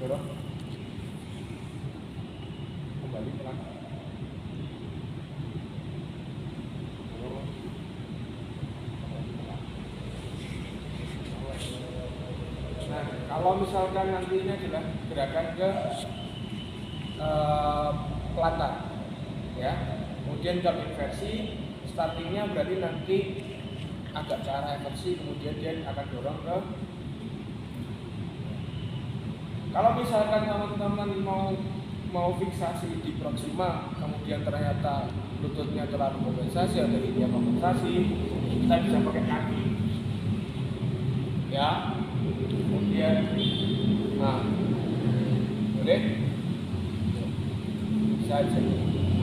dorong kembali pelan. Nah, kalau misalkan nantinya adalah gerakan ke pelantar, ya. Kemudian kalau inversi, startingnya berarti nanti agak ke arah inversi, kemudian dia akan dorong ke. Kalau misalkan teman-teman mau fiksasi di proximal, kemudian ternyata lututnya terlalu kompensasi atau ininya kompensasi, kita bisa pakai kaki, ya. Kemudian, nah, boleh, bisa aja.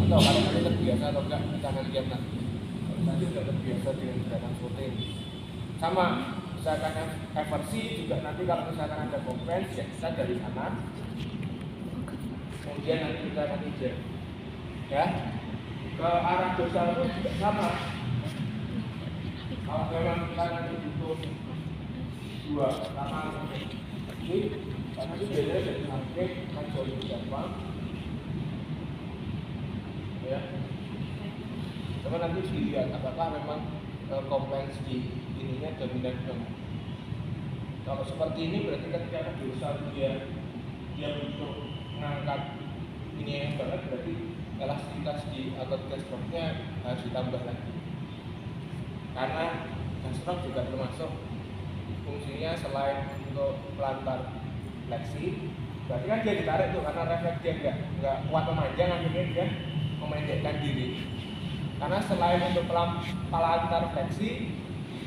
Atau kalau kalian terbiasa atau enggak, kita akan lihat nanti. Kalau tadi sudah terbiasa dengan gerakan seperti ini, sama. Misalkan eversi juga nanti kalau misalkan ada kompens, ya bisa dari sana. Kemudian nanti kita akan hijau, ya. Ke arah dorsal itu juga sama. Kalau memang kita nanti butuh dua tangan ini, karena itu biasanya dari samping kan jauh lebih gampang, ya. Coba nanti dilihat apakah memang kompens di ininya dominan dong. Kalau seperti ini berarti ketika ada dorsal dia butuh mengangkat ini yang banget, berarti elastisitas di otot gastrocknya harus ditambah lagi. Karena gastrock juga termasuk fungsinya selain untuk pelantar fleksi, berarti kan dia ditarik tuh karena refleks dia nggak kuat memanjang, akhirnya dia memendekkan diri. Karena selain untuk pelantar fleksi,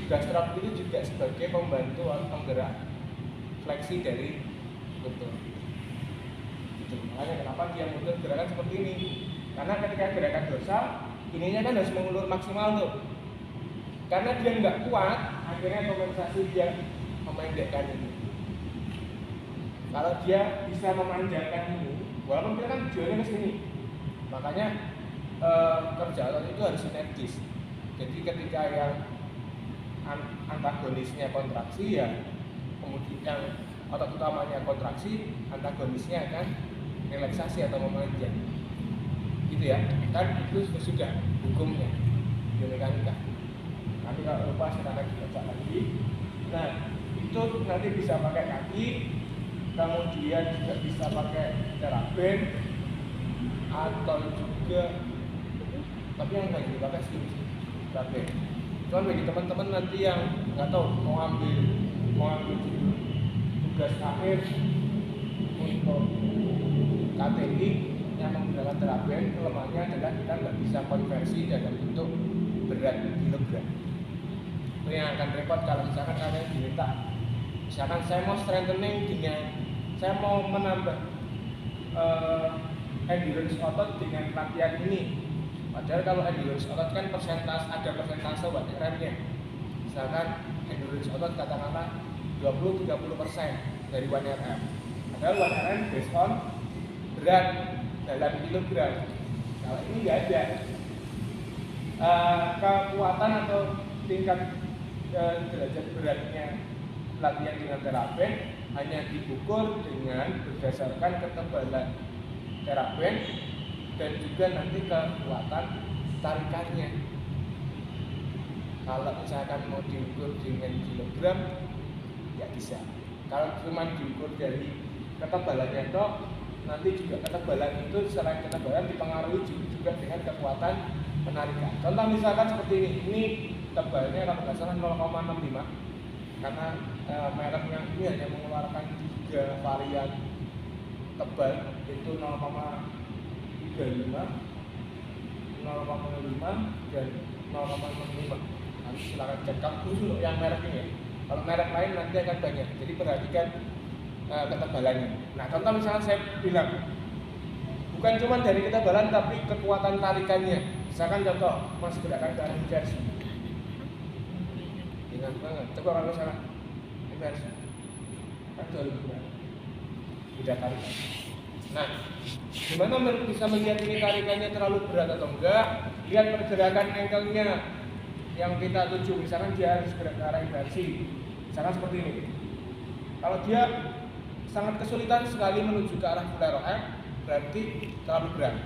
gastrock itu juga sebagai pembantu atau penggerak fleksi dari lutut. Makanya kenapa dia muncul gerakan seperti ini? Karena ketika gerakan dorsal, ininya kan harus mengulur maksimal tuh. Karena dia nggak kuat, akhirnya kompensasi dia memendekkan ini. Kalau dia bisa memanjangkan ini, walaupun dia kan tujuannya ke sini, makanya kerja otot itu harus sinergis. Jadi ketika yang antagonisnya kontraksi, ya kemudian yang otot utamanya kontraksi, antagonisnya akan relaksasi atau memanjang, gitu ya. Kan itu sudah hukumnya biomekanika. Nanti kalau lupa saya akan dibaca lagi. Nah, itu nanti bisa pakai kaki, kemudian juga bisa pakai terapen, atau juga tapi yang nggak dipakai sih terapen. Cuman bagi teman-teman nanti yang nggak tahu mau ambil tugas akhir untuk KTI yang menggunakan terapen, kelemahannya adalah kita nggak bisa konversi dalam bentuk berat kilogram. Itu yang akan repot kalau misalkan kalian diminta, misalkan saya mau strengthening dengan, saya mau menambah endurance otot dengan latihan ini. Padahal kalau endurance otot kan ada persentase watt RM-nya. Misalkan endurance otot katakanlah 20-30% dari watt RM. Padahal watt RM based on berat dalam kilogram. Kalau ini nggak ada. Kekuatan atau tingkat derajat beratnya latihan dengan terapen hanya diukur dengan berdasarkan ketebalan terapen dan juga nanti kekuatan tarikannya. Kalau misalkan mau diukur dengan kilogram, ya bisa. Kalau cuma diukur dari ketebalannya toh, nanti juga ketebalan itu selain ketebalan dipengaruhi juga dengan kekuatan penarikan. Contoh misalkan seperti ini tebalnya kalau nggak salah 0,65, karena mereknya ini hanya mengeluarkan 3 varian tebal, itu 0,35, 0,5 dan 0,65. Nanti silakan cek khusus untuk yang merek ini ya. Kalau merek lain nanti akan banyak, jadi perhatikan ketebalannya. Nah, contoh misalnya saya bilang bukan cuma dari ketebalan tapi kekuatan tarikannya. Misalkan contoh mas gerakan dari inversi, ringan banget. Coba kalau misalnya inversi, kan jauh lebih berat, beda tarikan. Nah, gimana bisa melihat ini tarikannya terlalu berat atau enggak? Lihat pergerakan ankle-nya yang kita tuju. Misalkan dia harus gerak ke arah inversi, misalkan seperti ini. Kalau dia sangat kesulitan sekali menuju ke arah VRM, berarti terlalu berat.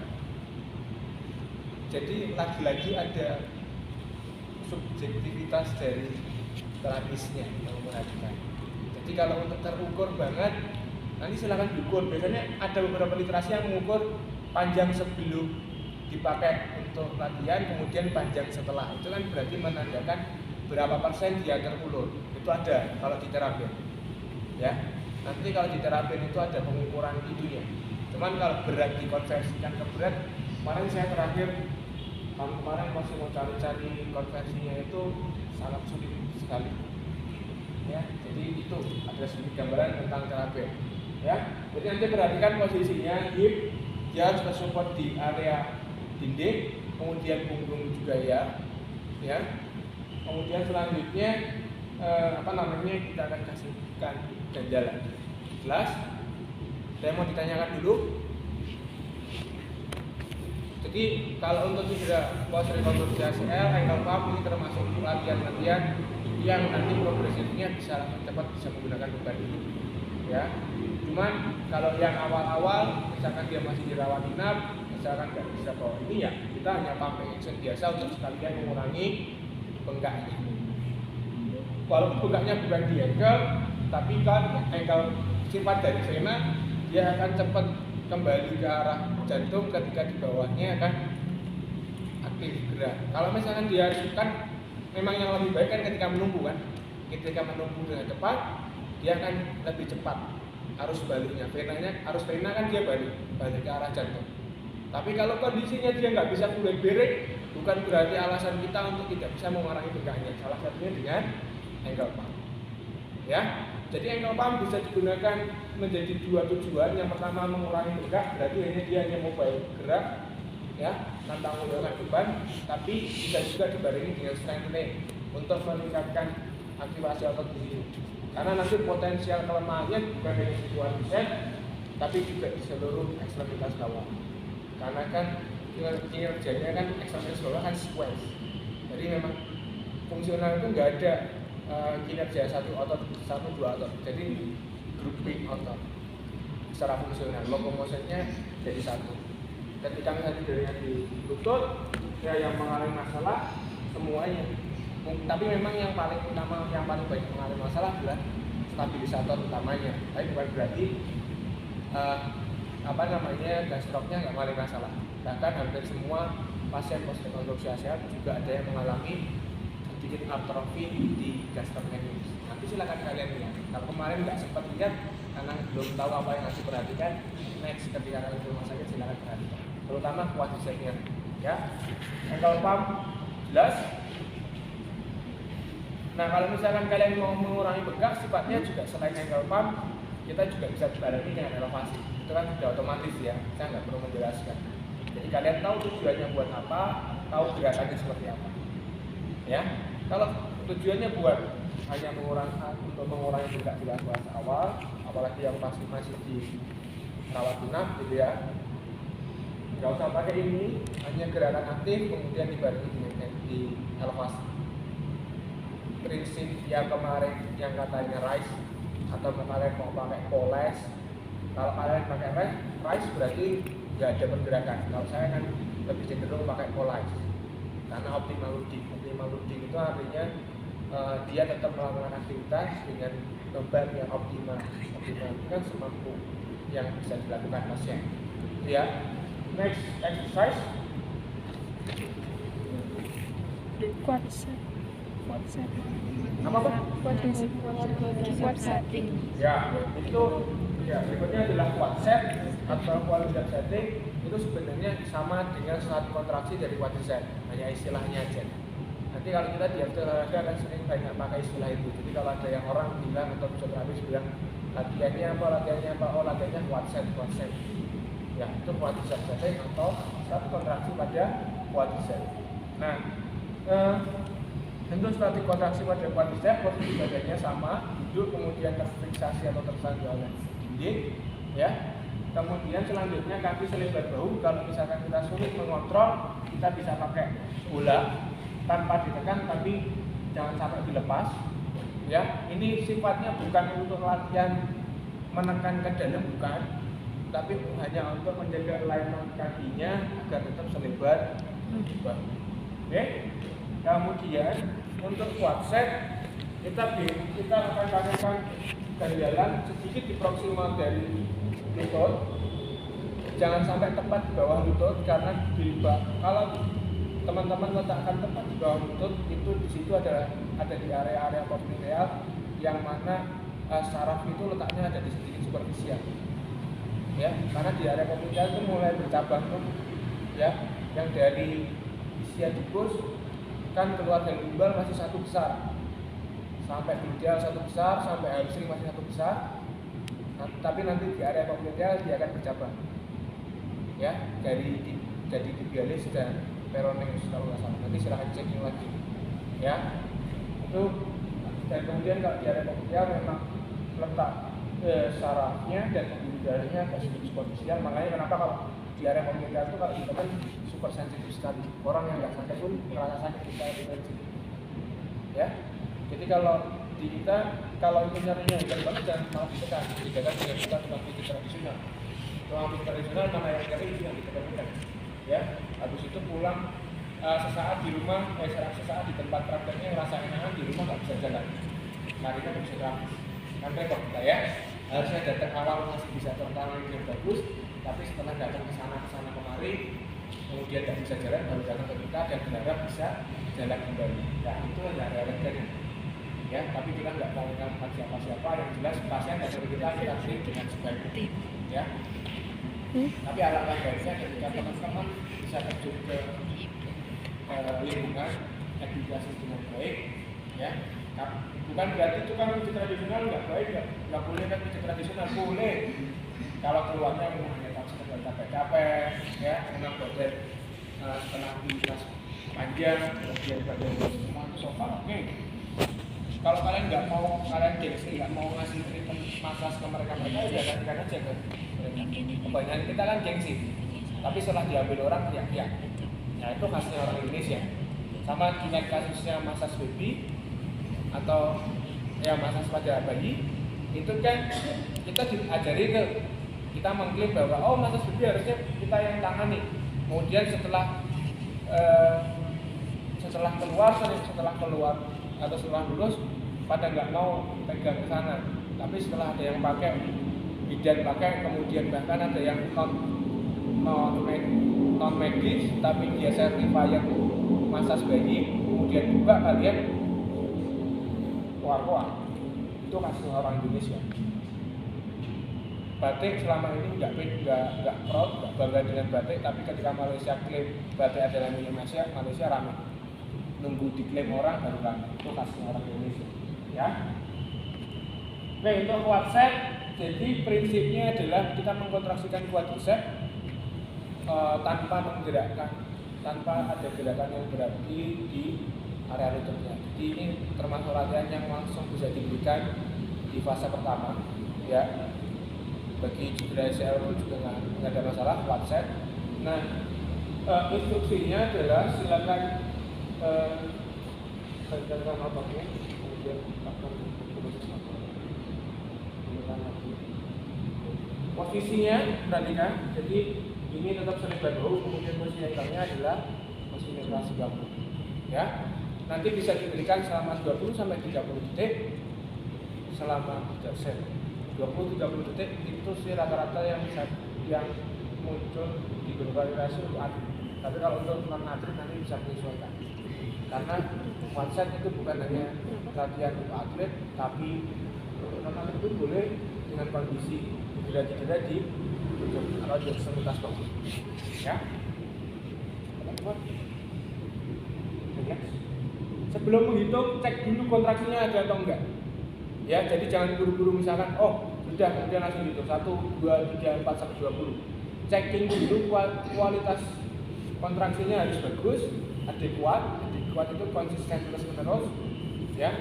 Jadi lagi-lagi ada subjektivitas dari terapisnya yang memperhatikan. Jadi kalau untuk terukur banget, nanti silakan diukur. Biasanya ada beberapa literasi yang mengukur panjang sebelum dipakai untuk latihan, kemudian panjang setelah. Itu kan berarti menandakan berapa persen dia terulur. Itu ada kalau di terapi. Ya, nanti kalau di terapi itu ada pengukuran itunya. Cuman kalau berat dikonversikan ke berat, kemarin saya terakhir tahun kemarin masih mau cari-cari konversinya itu sangat sulit sekali. Ya, jadi itu ada sedikit gambaran tentang terapi. Ya, jadi nanti perhatikan posisinya hip, dia harus tersupport di area dinding, kemudian punggung juga ya. Kemudian selanjutnya kita akan kasihkan ganjalan. Jelas? Saya mau ditanyakan dulu. Jadi kalau untuk cedera post rekonstruksi ACL, ankle pump ini termasuk latihan-latihan yang nanti progresifnya bisa cepat bisa menggunakan beban ini. Ya. Cuman kalau yang awal-awal, misalkan dia masih dirawat inap, misalkan nggak bisa bawa ini ya, kita hanya pakai action biasa untuk sekalian mengurangi bengkaknya. Walaupun bengkaknya bukan di ankle, tapi kan ankle sifat dari vena, dia akan cepat kembali ke arah jantung ketika di bawahnya akan aktif gerak. Kalau misalkan dia kan memang yang lebih baik kan ketika menumbuh kan, ketika menumbuh dengan cepat dia akan lebih cepat arus baliknya, arus vena kan dia balik ke arah jantung. Tapi kalau kondisinya dia nggak bisa pulang break, bukan berarti alasan kita untuk tidak bisa mengurangi bengkaknya. Salah satunya dengan ankle pump. Ya, jadi ankle pump bisa digunakan menjadi dua tujuan. Yang pertama mengurangi bengkak, berarti dia hanya mobile gerak, ya, tanpa menggunakan beban, tapi bisa juga dibarengi dengan strengthening untuk meningkatkan aktivasi otot ini. Karena nanti potensial kelemahannya bukan hanya di tuan bicep, tapi juga di seluruh ekstremitas bawah. Karena kan kinerjanya kan ekstremitas bawah kan squash. Jadi memang fungsional itu nggak ada kinerja satu dua otot. Jadi grouping otot secara fungsional, locomotionnya jadi satu. Ketika misalnya jaringan di lutut, ya yang mengalami masalah semuanya. Tapi memang yang paling utama, yang paling banyak mengalami masalah adalah stabilisator utamanya. Tapi bukan berarti gastroknya nggak mengalami masalah. Bahkan hampir semua pasien post rekonstruksi ACL juga ada yang mengalami sedikit atrofi di gastroknya. Nanti silakan kalian lihat. Kalau kemarin nggak sempat lihat karena belum tahu apa yang harus diperhatikan, next ketika kalian ke rumah sakit silakan perhatikan. Terutama quadricepsnya, ya. Ankle pump jelas. Nah, kalau misalkan kalian mau mengurangi bengkak, sifatnya juga selain ankle pump, kita juga bisa dibarengi dengan elevasi. Itu kan sudah otomatis ya, saya nggak perlu menjelaskan. Jadi kalian tahu tujuannya buat apa, tahu gerakannya seperti apa. Ya, kalau tujuannya buat hanya untuk mengurangi bengkak di fase awal, apalagi yang masih di rawat inap gitu ya, nggak usah pakai ini, hanya gerakan aktif kemudian dibarengi dengan di elevasi. Prinsip yang kemarin yang katanya rise atau kalian mau pakai poles, kalau kalian pakai rise berarti nggak ada pergerakan. Kalau saya kan lebih cenderung pakai poles karena optimal loading itu artinya dia tetap melakukan aktivitas dengan beban yang optimal itu kan semampu yang bisa dilakukan pasien. Ya, next exercise. Apa? Quad setting. Ya, itu ya berikutnya adalah quadricep atau quadricep setting. Itu sebenarnya sama dengan satu kontraksi dari quadricep, hanya istilahnya aja. Nanti kalau kita di olahraga akan sering banyak pakai istilah itu. Jadi kalau ada yang orang bilang atau fisioterapis bilang latihannya apa? Oh, latihannya quadricep. Ya, itu quadricep setting atau satu kontraksi pada quadricep. Nah, untuk statik kontraksi pada quadricep, posisi badannya sama, duduk kemudian terfiksasi atau tersanjung oleh dinding, ya. Kemudian selanjutnya kaki selebar bahu. Kalau misalkan kita sulit mengontrol, kita bisa pakai bola tanpa ditekan, tapi jangan sampai dilepas. Ya, ini sifatnya bukan untuk latihan menekan ke dalam bukan, tapi hanya untuk menjaga alignment kakinya agar tetap selebar bahu. Oke. Kemudian untuk quadset kita akan lakukan ganjalan sedikit di proksimal dari lutut. Jangan sampai tepat di bawah lutut karena kalau teman-teman letakkan tepat di bawah lutut itu di situ ada di area-area popliteal yang mana saraf itu letaknya ada di sedikit superficial. Ya, karena di area popliteal itu mulai bercabang tuh, ya, yang dari ischiadicus kan keluar dari lumbar masih satu besar, sampai gluteal satu besar, sampai hamstring masih satu besar, tapi nanti di area popliteal dia akan bercabang, ya, jadi tibialis dan peroneus kalau nggak salah. Nanti silahkan checking lagi, ya. Itu dan kemudian kalau di area popliteal memang letak sarafnya dan pembuluh darahnya agak sedikit superficial, makanya kenapa kalau di area popliteal itu kalau kita kan super sensitif sekali. Orang yang nggak sakit pun merasa sakit kita sensitif. Ya. Jadi kalau di kita kalau itu nyarinya hebat banget jangan malah ditekan. Dibedakan dengan kita tukang pijat tradisional. Tukang pijat tradisional mana yang nyari itu yang ditekan. Ya. Habis itu pulang sesaat di rumah, sesaat di tempat prakteknya ngerasa enakan, di rumah nggak bisa jalan. Lari kan bisa gratis. Kan repot kita ya. Harusnya datang awal masih bisa tertangani dengan bagus, tapi setelah datang ke sana kemari, kemudian tidak bisa jalan, baru datang ke kita dan berharap bisa jalan kembali. Nah itu adalah realitanya. Ya, tapi kita nggak mau mengangkat siapa-siapa, yang jelas pasien dari kita treat dengan sebaik-baiknya. Ya. Tapi alangkah baiknya ketika teman-teman bisa terjun ke lingkungan edukasi dengan baik, ya. Bukan berarti itu kan pijat tradisional nggak baik, nggak boleh kan pijat tradisional, boleh. Kalau keluarnya memang hanya sekedar capek-capek, ya, memang badan setengah bilas panjang, kemudian badan semua itu sopan, oke. Kalau kalian nggak mau, kalian gengsi, nggak mau ngasih treatment massage ke mereka ya gantikan aja ke. Kebanyakan kita kan gengsi, tapi setelah diambil orang teriak-teriak. Nah itu khasnya orang Indonesia. Sama dengan kasusnya massage baby atau ya massage pada bayi, itu kan kita diajari ke kita mengklaim bahwa oh massage baby harusnya kita yang tangani. Kemudian setelah keluar atau setelah lulus pada nggak mau pegang ke sana, tapi setelah ada yang pakai bidan pakai, kemudian bahkan ada yang non medis tapi dia certified massage bayi, kemudian juga kalian keluar itu kasus orang Indonesia. Batik selama ini nggak proud, nggak bangga dengan batik, tapi ketika Malaysia klaim batik adalah milik Malaysia ramai. Nunggu diklaim orang baru ramai. Itu kasusnya orang Indonesia. Ya. Oke, untuk quadricep, jadi prinsipnya adalah kita mengkontraksikan quadricep tanpa menggerakkan, tanpa ada gerakan yang berarti di area lututnya. Jadi ini termasuk latihan yang langsung bisa diberikan di fase pertama. Ya. Bagi cedera ACL pun juga nggak ada masalah, quadricep. Nah, instruksinya adalah silakan ganjarkan ototnya, kemudian tekan posisinya perhatikan. Jadi ini tetap selebar bahu, kemudian posisi egangnya adalah posisi netrasi bahu. Ya, nanti bisa diberikan selama 20 sampai 30 detik selama 3 set. 20-30 detik itu sih rata-rata yang muncul di beberapa rasio untuk atlet. Tapi kalau untuk non atlet nanti bisa menyesuaikan. Karena quadricep itu bukan hanya latihan untuk atlet, tapi non atlet itu boleh dengan kondisi cedera di kalau dia ekstremitas bagus. Ya. Sebelum menghitung cek dulu kontraksinya ada atau enggak. Ya, jadi jangan buru-buru misalkan, oh sudah kemudian langsung hitung 1, 2, 3, 4 sampai 20. Checking dulu kualitas kontraksinya harus bagus, adekuat itu konsisten terus-menerus, ya.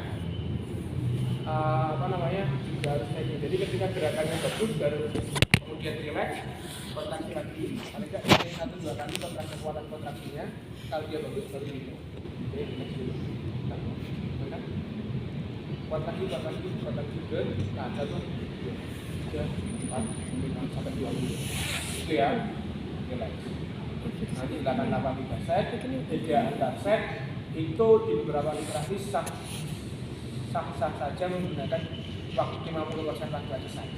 Juga harus checking. Jadi ketika gerakannya bagus baru kemudian relax, kontraksi lagi, paling tidak 1-2 kali kekuatan kontraksinya. Kalau dia bagus baru hitung. Oke, relax dulu. Kuat lagi, good. Nah, jatuh. 3, 4, 5 sampai 20. Itu ya. Relax. Nanti silakan 83 set, tidak antar set itu di beberapa literasi sah saja menggunakan waktu 50% waktu exercise.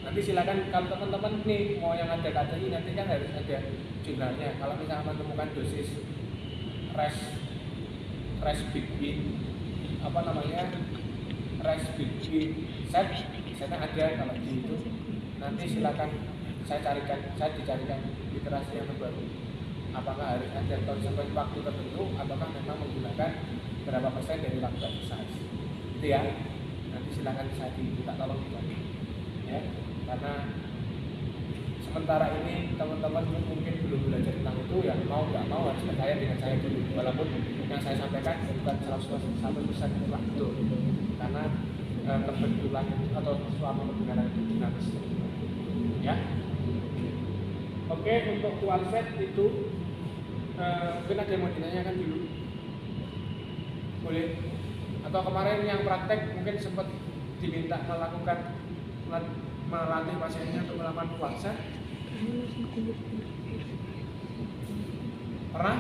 Nanti silakan kalau teman-teman nih mau yang ada KTI nanti kan harus ada jurnalnya. Kalau misalnya menemukan dosis rest between rest between setnya ada kalau di itu. Nanti silakan saya dicarikan literasi yang terbaru. Apakah harus ada sampai waktu tertentu ataukah memang menggunakan berapa persen dari waktu exercise. Itu ya. Nanti silakan saya minta tolong dicari. Ya. Karena sementara ini teman-teman mungkin belum belajar tentang itu, ya mau nggak mau harus percaya dengan saya dulu. Walaupun yang saya sampaikan bukan 100% mutlak betul. Karena kebetulan atau suatu kebenaran itu dinamis. Ya. Oke, untuk kual set itu mungkin ada yang mau ditanyakan dulu. Boleh? Atau kemarin yang praktek mungkin sempat diminta melatih pasiennya untuk melakukan kual set. Pernah?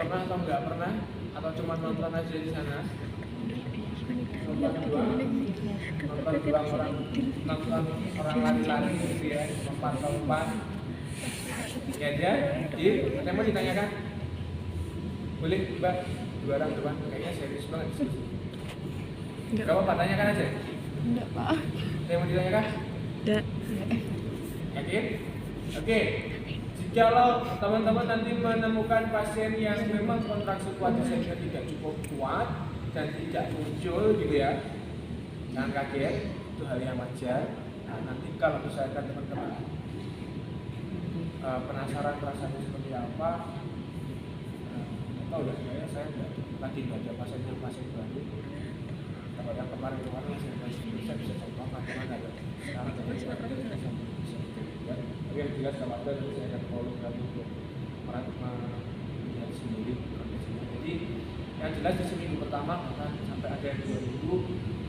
Pernah atau enggak pernah? Atau cuma nonton aja di sana? Nonton orang lari-lari gitu ya, lompat-lompat. Ya aja, ada mau ditanyakan? Boleh, Mbak? 2 orang depan, kayaknya serius banget. Gak apa-apa, tanyakan aja. Enggak, Pak. Ada yang mau ditanyakan? Enggak. Yakin? Oke. Jikalau teman-teman nanti menemukan pasien yang memang kontraksi quadricepsnya tidak cukup kuat dan tidak muncul gitu ya, jangan kaget, itu hal yang wajar. Nah, nanti kalau misalkan teman-teman penasaran rasanya seperti apa, tahu udah saya lagi nggak ada pasien baru. Kalau yang kemarin masih bisa contoh bagaimana ada sekarang bisa. Tapi yang jelas kalau ada nanti saya akan follow untuk melihat sendiri kondisinya. Jadi yang jelas di seminggu pertama bahkan sampai ada yang 2 minggu.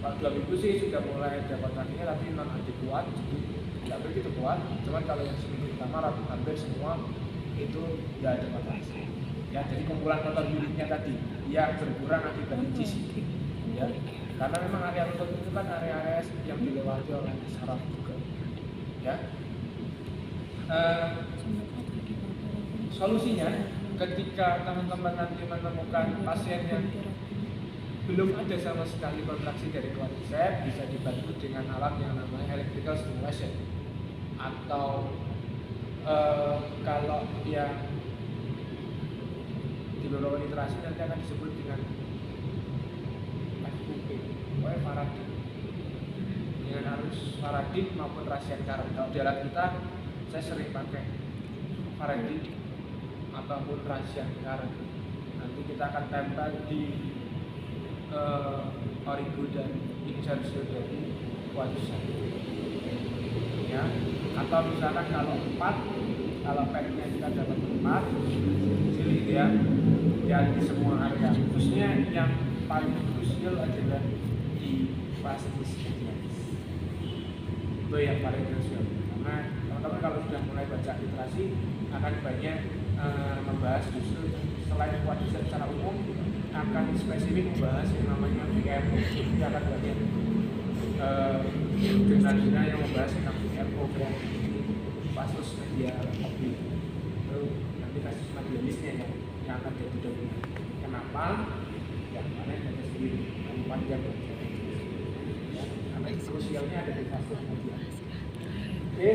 Kalau 2 minggu sih sudah mulai ada kontaknya tapi non adekuat, jadi tidak begitu kuat. Cuman kalau yang seminggu pertama hampir semua itu tidak ada kontraksi. Ya, jadi kumpulan motor unitnya tadi yang berkurang akibat GC. Ya, karena memang area otot itu kan area-area yang dilewati oleh saraf juga. Ya. Solusinya ketika teman-teman nanti menemukan pasien yang belum ada sama sekali kontraksi dari quadriceps, bisa dibantu dengan alat yang namanya electrical stimulation atau kalau yang di beberapa literasi nanti akan disebut dengan FUP, Faraday, dengan arus Faraday maupun rasian current. Kalau di alat kita saya sering pakai Faraday ataupun rasian current. Nanti kita akan tempel di origo dan insertion dari quadriceps. Ya, atau misalkan kalau 4, kalau packnya kita dapat 4 kecil gitu ya, di semua area. Khususnya yang paling krusial adalah di fasis medialis. Itu yang paling krusial. Karena teman-teman kalau sudah mulai baca literasi akan banyak membahas justru selain quadriceps secara umum akan spesifik membahas yang namanya VMO. Jadi akan banyak jurnal-jurnal yang membahas tentang VMO, fasis medialis. Itu nanti fasis medialisnya yang akan jadi dominan. Kenapa? Yang mana ada sendiri yang panjang ya, karena krusialnya ada di fasis medialis. Oke,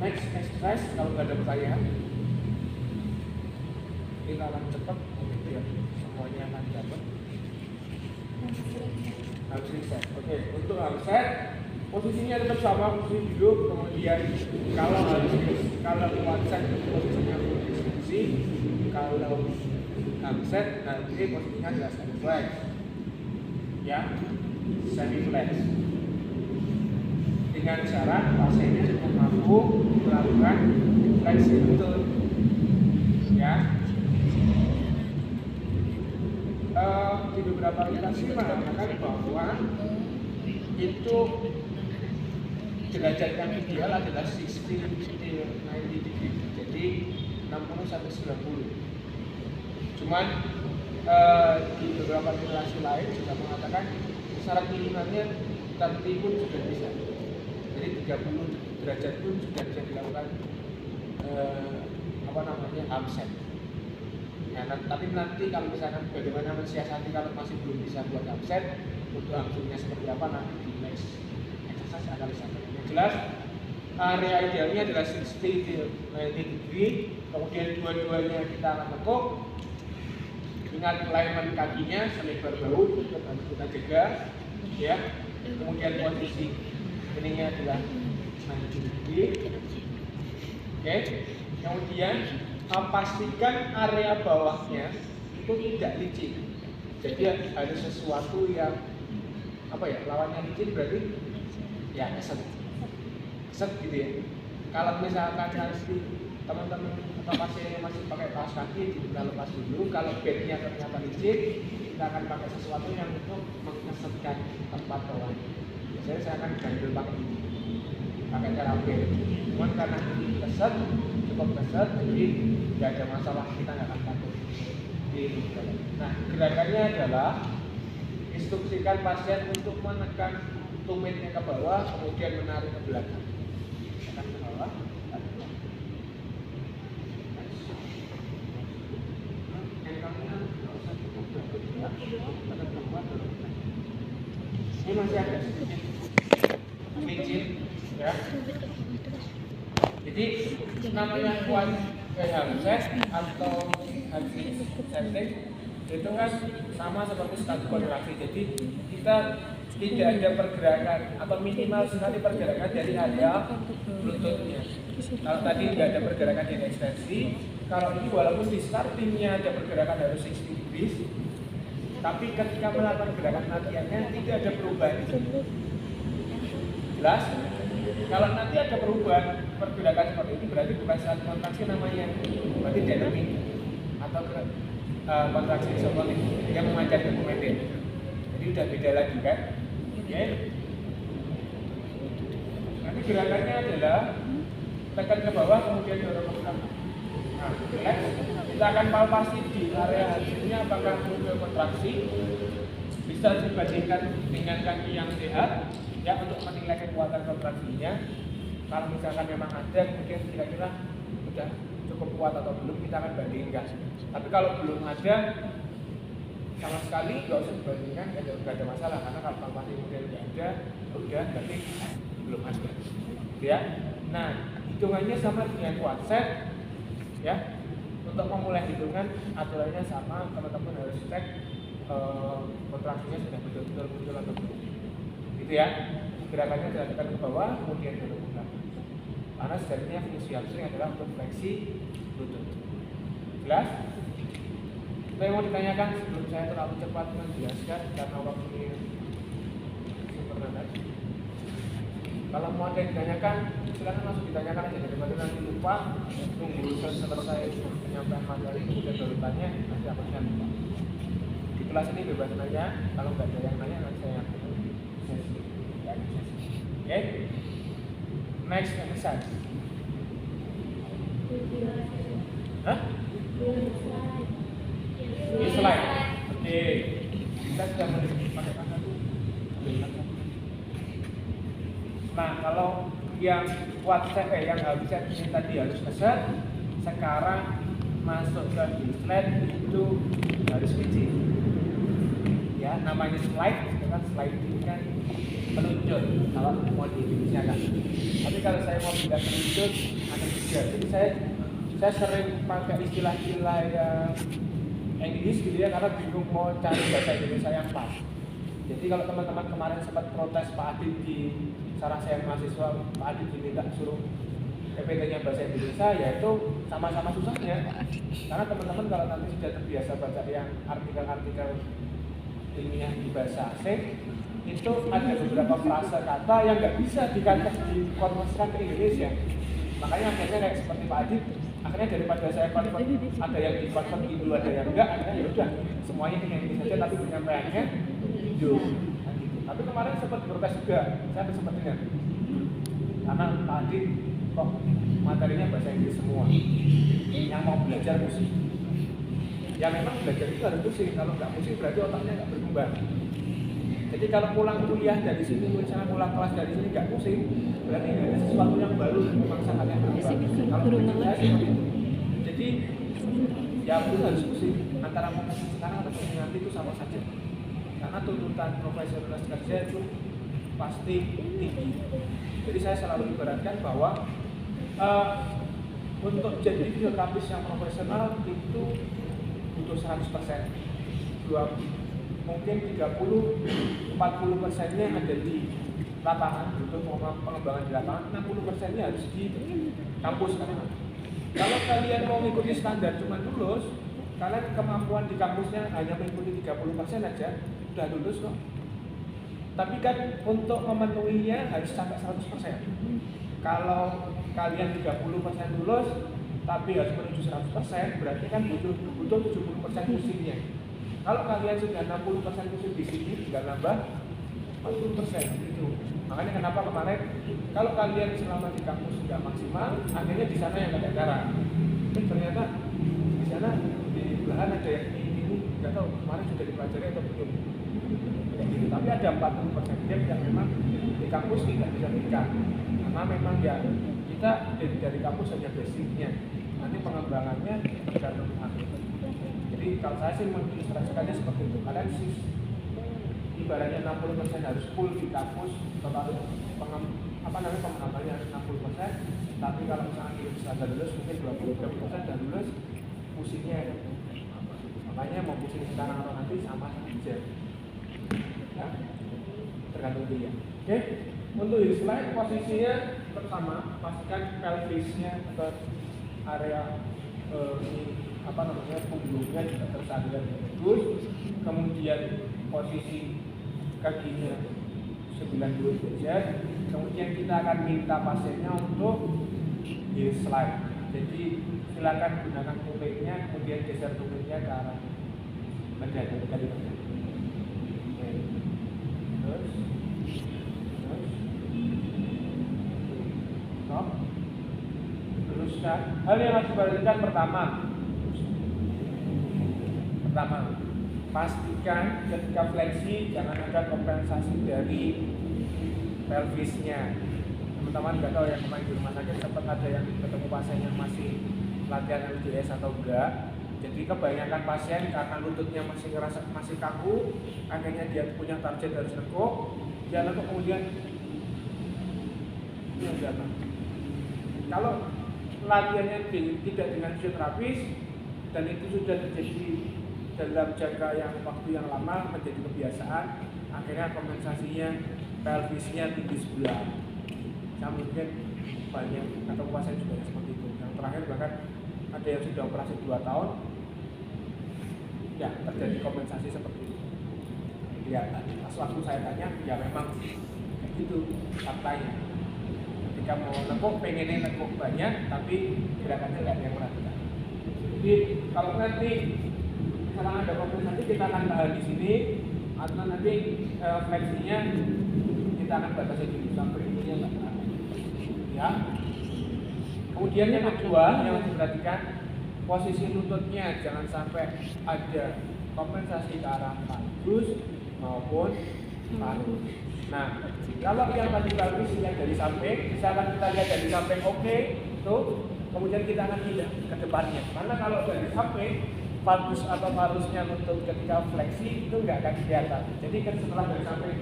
next exercise. Kalau nggak ada pertanyaan, kita akan cepat gitu ya, semuanya akan dapat. Harus reset. Oke, untuk hamstring posisinya tetap sama, posisi duduk. Kemudian kalau quadriceps posisinya fleksi, kalau hamstring nanti posisinya adalah semi flex, ya, semi flex. Dengan syarat pasiennya cukup mampu melakukan fleksi betul, ya. Di beberapa literasi mengatakan bahwa itu derajat yang ideal adalah 60 90 degree, jadi 60 sampai 90. Cuman di beberapa simulasi lain juga mengatakan syarat minimalnya 30 pun sudah bisa. Jadi 30 derajat pun sudah bisa dilakukan offset. Nah, tapi nanti kalau misalkan bagaimana mensiasati kalau masih belum bisa buat offset, untuk hasilnya seperti apa nanti di next exercise akan disampaikan. Yang jelas area idealnya adalah 60 degree, kemudian dua-duanya kita akan tekuk. Ingat alignment kakinya selebar bahu, tetap harus kita jaga, ya. Kemudian posisi ininya adalah 90 degree. Oke. Kemudian pastikan area bawahnya itu tidak licin. Jadi ada sesuatu yang lawannya licin berarti ya keset gitu ya. Kalau misalkan nanti teman-teman atau pasien masih pakai kaos kaki, kita lepas dulu. Kalau bednya ternyata licin, kita akan pakai sesuatu yang untuk mengesetkan tempat bawahnya. Biasanya saya akan ganjel pakai cara bed. Cuman karena ini keset, cukup keset, jadi nggak ada masalah, kita nggak akan takut. Nah, gerakannya adalah instruksikan pasien untuk menekan tumitnya ke bawah, kemudian menarik ke belakang. Tekan ke bawah, ini masih ada sedikit licin, ya. Jadi namanya kuat handset atau handset setting itu kan sama seperti status kontraksi. Jadi kita tidak ada pergerakan atau minimal sekali pergerakan dari area lututnya. Kalau tadi tidak ada pergerakan dari ekstensi, kalau ini walaupun di startingnya ada pergerakan dari 60 degrees, tapi ketika melakukan gerakan latihannya tidak ada perubahan. Jelas? Kalau nanti ada perubahan pergerakan seperti ini berarti bukan saat kontraksi namanya, berarti dynamic atau kontraksi isotonik yang memanjat ke pemain. Jadi udah beda lagi kan? Oke. Nanti gerakannya adalah tekan ke bawah kemudian dorong ke belakang. Nah, relax. Kita akan palpasi di area hasilnya apakah muncul kontraksi. Bisa dibandingkan dengan kaki yang sehat ya untuk menilai kekuatan kontraksinya. Kalau misalkan memang ada, kemudian kira-kira sudah cukup kuat atau belum, kita akan bandingkan. Tapi kalau belum ada sama sekali nggak usah dibandingkan, nggak ada masalah karena kalau palpasi kemudian nggak ada, udah berarti belum ada. Ya. Nah, hitungannya sama dengan quadset ya. Untuk memulai hitungan aturannya sama, teman-teman harus cek kontraksinya sudah betul-betul muncul atau belum. Gitu ya. Gerakannya dilakukan ke bawah, kemudian dorong ke belakang. Karena sebenarnya fungsi hamstring adalah untuk fleksi lutut. Jelas? Apa yang mau ditanyakan sebelum saya terlalu cepat menjelaskan karena waktunya super. Kalau mau ada yang ditanyakan, silakan langsung ditanyakan aja daripada nanti lupa. Tunggu selesai penyampaian materi kemudian baru tanya, nanti akan lupa. Di kelas ini bebas nanya, kalau nggak ada yang nanya nanti saya sesi. Oke? Next exercise. Hah? Ini slide. Oke. Kita sudah pakai tangan dulu. Nah, kalau yang yang habisnya ini tadi harus keset, sekarang masuk ke slide itu harus kecil. Ya, namanya slide, itu kan sliding kan peluncur kalau mau di Indonesia kan. Tapi kalau saya mau bilang peluncur ada tiga. Jadi saya sering pakai istilah-istilah yang Inggris gitu ya karena bingung mau cari bahasa Indonesia yang pas. Jadi kalau teman-teman kemarin sempat protes Pak Adit di saran saya mahasiswa, Pak Adit diminta suruh PPT-nya bahasa Indonesia, yaitu sama-sama susahnya. Karena teman-teman kalau nanti sudah terbiasa baca yang artikel-artikel ilmiah di bahasa asing, itu ada beberapa frase kata yang nggak bisa dikonversikan ke Indonesia. Makanya biasanya kayak seperti Pak Adit, akhirnya daripada saya konvert ada yang dikonvert Indo, ada yang enggak, akhirnya ya udah semuanya ini saja tapi penyampaiannya Indo. Tapi kemarin sempat protes juga, saya sempat dengar. karena tadi kok materinya bahasa Inggris semua. Yang mau belajar musik, ya memang belajar itu harus pusing. Kalau nggak pusing berarti otaknya nggak berkembang. Jadi kalau pulang kuliah dari sini, misalnya pulang kelas dari sini nggak pusing, berarti ada sesuatu yang baru dan memaksa kalian berkembang. Kalau menurut saya seperti itu. Jadi ya pun harus pusing antara profesi sekarang atau profesi nanti itu sama saja. Karena tuntutan profesionalitas kerja itu pasti tinggi. Jadi saya selalu ibaratkan bahwa untuk jadi fisioterapis yang profesional itu butuh 100%. Mungkin 30-40%-nya ada di lapangan, butuh pengembangan di lapangan, 60%-nya harus di kampus kan. Kalau kalian mau mengikuti standar cuma lulus, kalian kemampuan di kampusnya hanya mengikuti 30% aja, sudah lulus kok. Tapi kan untuk memenuhinya harus sampai 100%. Kalau kalian 30% lulus, tapi harus menuju 100%, berarti kan butuh 70% musimnya. Kalau kalian sudah 60% musim di sini, tinggal nambah 40% itu. Makanya kenapa kemarin kalau kalian selama di kampus sudah maksimal, akhirnya di sana yang ada cara. Tapi ternyata di sana di belahan ada yang ini nggak tahu kemarin sudah dipelajari atau belum. Tapi ada 40% gap yang memang di kampus tidak bisa diikat. Karena memang ya kita dari kampus hanya basicnya. Nanti pengembangannya tergantung akhir. Jadi kalau saya sih mengilustrasikannya seperti itu. Kalian sih ibaratnya 60% harus full di kampus, total pengembangannya harus 60%. Tapi kalau misalnya kita bisa lulus mungkin 20% dan lulus pusingnya. Makanya mau pusing sekarang atau nanti sama saja. Ya, tergantung dia. Oke, untuk hip slide posisinya pertama pastikan pelvisnya ke area punggungnya juga tersadar bagus. Kemudian posisi kakinya 90 derajat. Kemudian kita akan minta pasiennya untuk hip slide. Jadi silakan gunakan tumitnya, kemudian geser tumitnya ke arah badan dari badan. Teruskan. Hal yang harus diperhatikan pertama, pastikan ketika fleksi jangan ada kompensasi dari pelvisnya. Teman-teman nggak tahu yang kemarin di rumah sakit sempat ada yang ketemu pasien yang masih latihan LDS atau enggak. Jadi kebanyakan pasien karena lututnya masih ngerasa masih kaku, akhirnya dia punya target harus nekuk, dia nekuk kemudian dia jatuh. Kalau latihannya tidak dengan fisioterapis dan itu sudah terjadi dalam jangka yang waktu yang lama menjadi kebiasaan, akhirnya kompensasinya pelvisnya tinggi sebelah. Saya mungkin banyak atau pasien juga seperti itu. Yang terakhir bahkan ada yang sudah operasi 2 tahun, ya terjadi kompensasi seperti itu. Ya, pas waktu saya tanya, ya memang itu faktanya. Ketika mau nekuk, pengennya nekuk banyak, tapi gerakannya nggak ada yang merhatiin. Jadi kalau nanti misalnya ada kompensasi, kita akan tahan di sini, atau nanti fleksinya kita akan batasi dulu sampai ininya nggak ada. Ya. Kemudian yang kedua yang harus diperhatikan, posisi lututnya jangan sampai ada kompensasi ke arah valgus maupun paru. Nah, kalau yang tadi valgus lihat dari samping, misalkan kita lihat dari samping oke, tuh, kemudian kita akan pindah ke depannya. Karena kalau dari samping valgus atau valusnya lutut ketika fleksi itu nggak akan kelihatan. Jadi kan setelah dari samping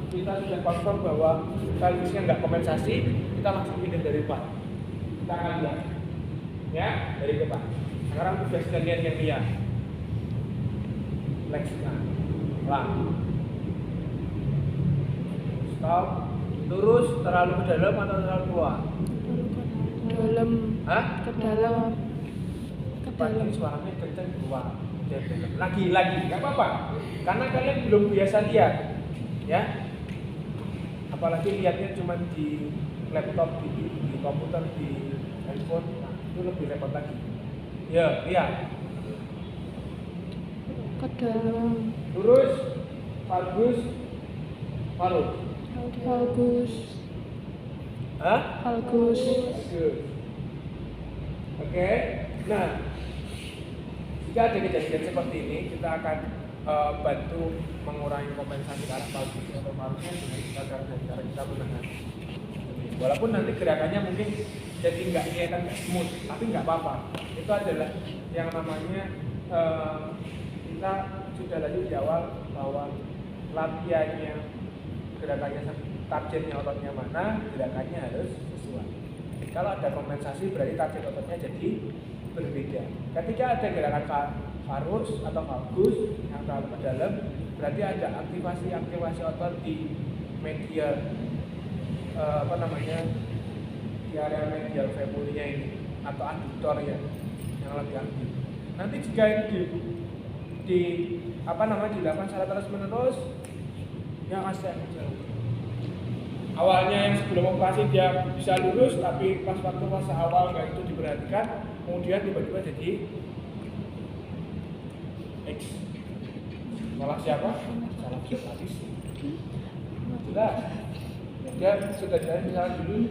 kita sudah confirm bahwa valgusnya nggak kompensasi, kita langsung pindah dari depan. Kita akan lihat, ya dari depan. Sekarang sudah sekalian yang lihat, fleksinya, pelan, stop, lurus, terlalu ke dalam atau terlalu keluar? Dalam. Hah? Ke dalam. Ke dalam. Ini suaranya kenceng keluar. Lagi, nggak apa-apa. Karena kalian belum biasa lihat, ya. Apalagi lihatnya cuma di laptop, di komputer, di handphone, nah, itu lebih repot lagi. Ya, lihat. Ke dalam. Lurus, valgus, paru. Valgus. Hah? Bagus. Bagus. Oke. Nah, jika ada kejadian seperti ini, kita akan bantu mengurangi kompensasi ke arah bagus atau harusnya dengan cara kita menahan. Walaupun nanti gerakannya mungkin jadi nggak kelihatan smooth, tapi nggak apa-apa. Itu adalah yang namanya kita sudah tadi di awal bahwa latihannya gerakannya targetnya ototnya mana, gerakannya harus sesuai. Kalau ada kompensasi berarti target ototnya jadi berbeda. Ketika ada gerakan varus atau valgus yang terlalu ke dalam, berarti ada aktivasi otot di medial di area medial femurnya ini atau adduktor ya yang lebih aktif. Nanti jika ini dilakukan secara terus menerus, yang akan awalnya yang sebelum operasi dia bisa lurus, tapi pas waktu masa awal nggak itu diperhatikan, kemudian tiba-tiba jadi X. Salah siapa? Salah fisioterapi. Jelas. Dia sudah jalan misalnya dulu,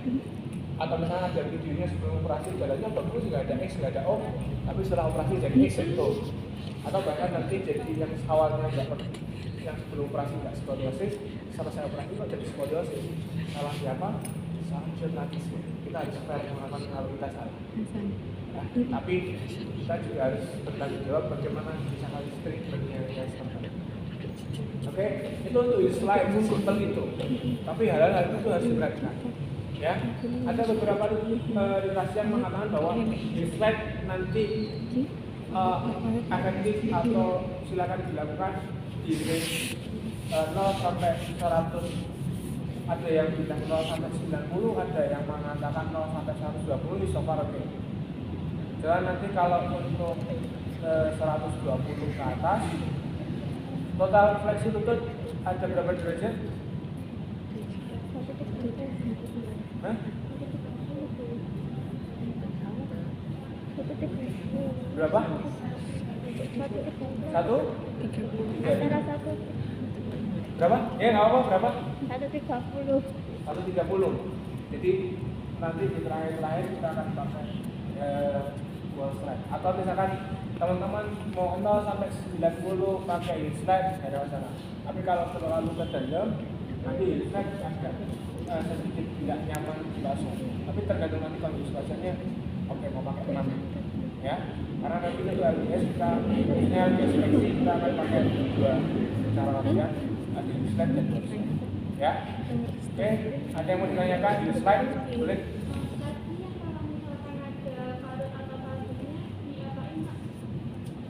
atau misalnya ada videonya sebelum operasi jalannya bagus, nggak ada X, nggak ada O, tapi setelah operasi jadi X itu. Atau bahkan nanti jadi yang awalnya nggak pernah, yang sebelum operasi nggak skoliosis, selesai operasi kok jadi skoliosis. Salah siapa? Salah fisioterapi. Kita harus fair melakukan kalau kita salah. Nah, tapi kita juga harus bertanggung jawab bagaimana misalkan treatmentnya yang seperti itu. Oke, itu untuk slide simple itu. Tapi hal-hal itu harus diperhatikan. Ya, ada beberapa literasi yang mengatakan bahwa slide nanti efektif atau silakan dilakukan di range 0 sampai 100. Ada yang bilang 0 sampai 90, ada yang mengatakan 0 sampai 120 di so far oke. Jadi nanti kalau untuk 120 ke atas, total fleksi lutut ada berapa derajat? Hah? Berapa? 1? Antara satu Berapa? Ya nggak apa-apa, berapa? 130. 130. Jadi nanti di terakhir kita akan pakai wall slide. Atau misalkan teman-teman mau 0 sampai 90 pakai heel slide, nggak ada masalah. Tapi kalau terlalu ke dalam, nanti heel slide agak sedikit tidak nyaman di langsung. Tapi tergantung nanti kondisi pasiennya. Oke, mau pakai 6 ya. Karena nanti itu LBS kita seleksi kita akan pakai dua cara latihan, ada heel slide dan wall slide. Ya. Oke, ada yang mau ditanyakan heel slide? Boleh.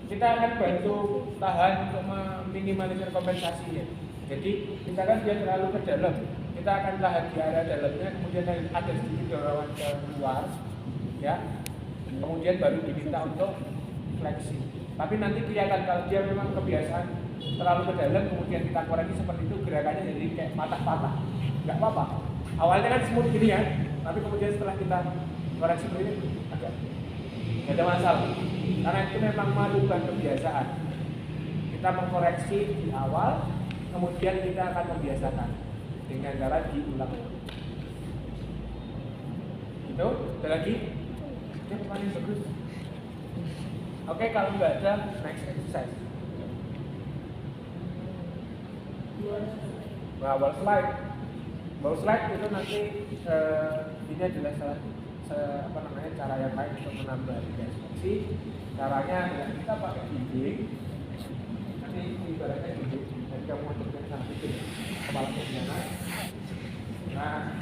Kita akan bantu tahan untuk meminimalisir kompensasinya. Jadi misalkan dia terlalu ke dalam, kita akan tahan di area dalamnya, kemudian ada sedikit dorongan ke luar, ya. Kemudian baru diminta untuk fleksi. Tapi nanti kelihatan kalau dia memang kebiasaan terlalu ke dalam, kemudian kita koreksi seperti itu, gerakannya jadi kayak patah-patah. Nggak apa-apa. Awalnya kan smooth gini ya, tapi kemudian setelah kita koreksi seperti ini, agak nggak ada masalah. Karena itu memang merubah kebiasaan. Kita mengkoreksi di awal, kemudian kita akan membiasakan dengan cara diulang. Itu, ada lagi? Ya, paling bagus. Oke, kalau nggak ada, next exercise. Nah, wall slide. Wall slide itu nanti ini adalah cara yang lain untuk menambah refleksi. Caranya adalah kita pakai dinding. Nanti ibaratnya dinding. Jadi kamu masukkan sana dikit, kepala ke sana. Nah,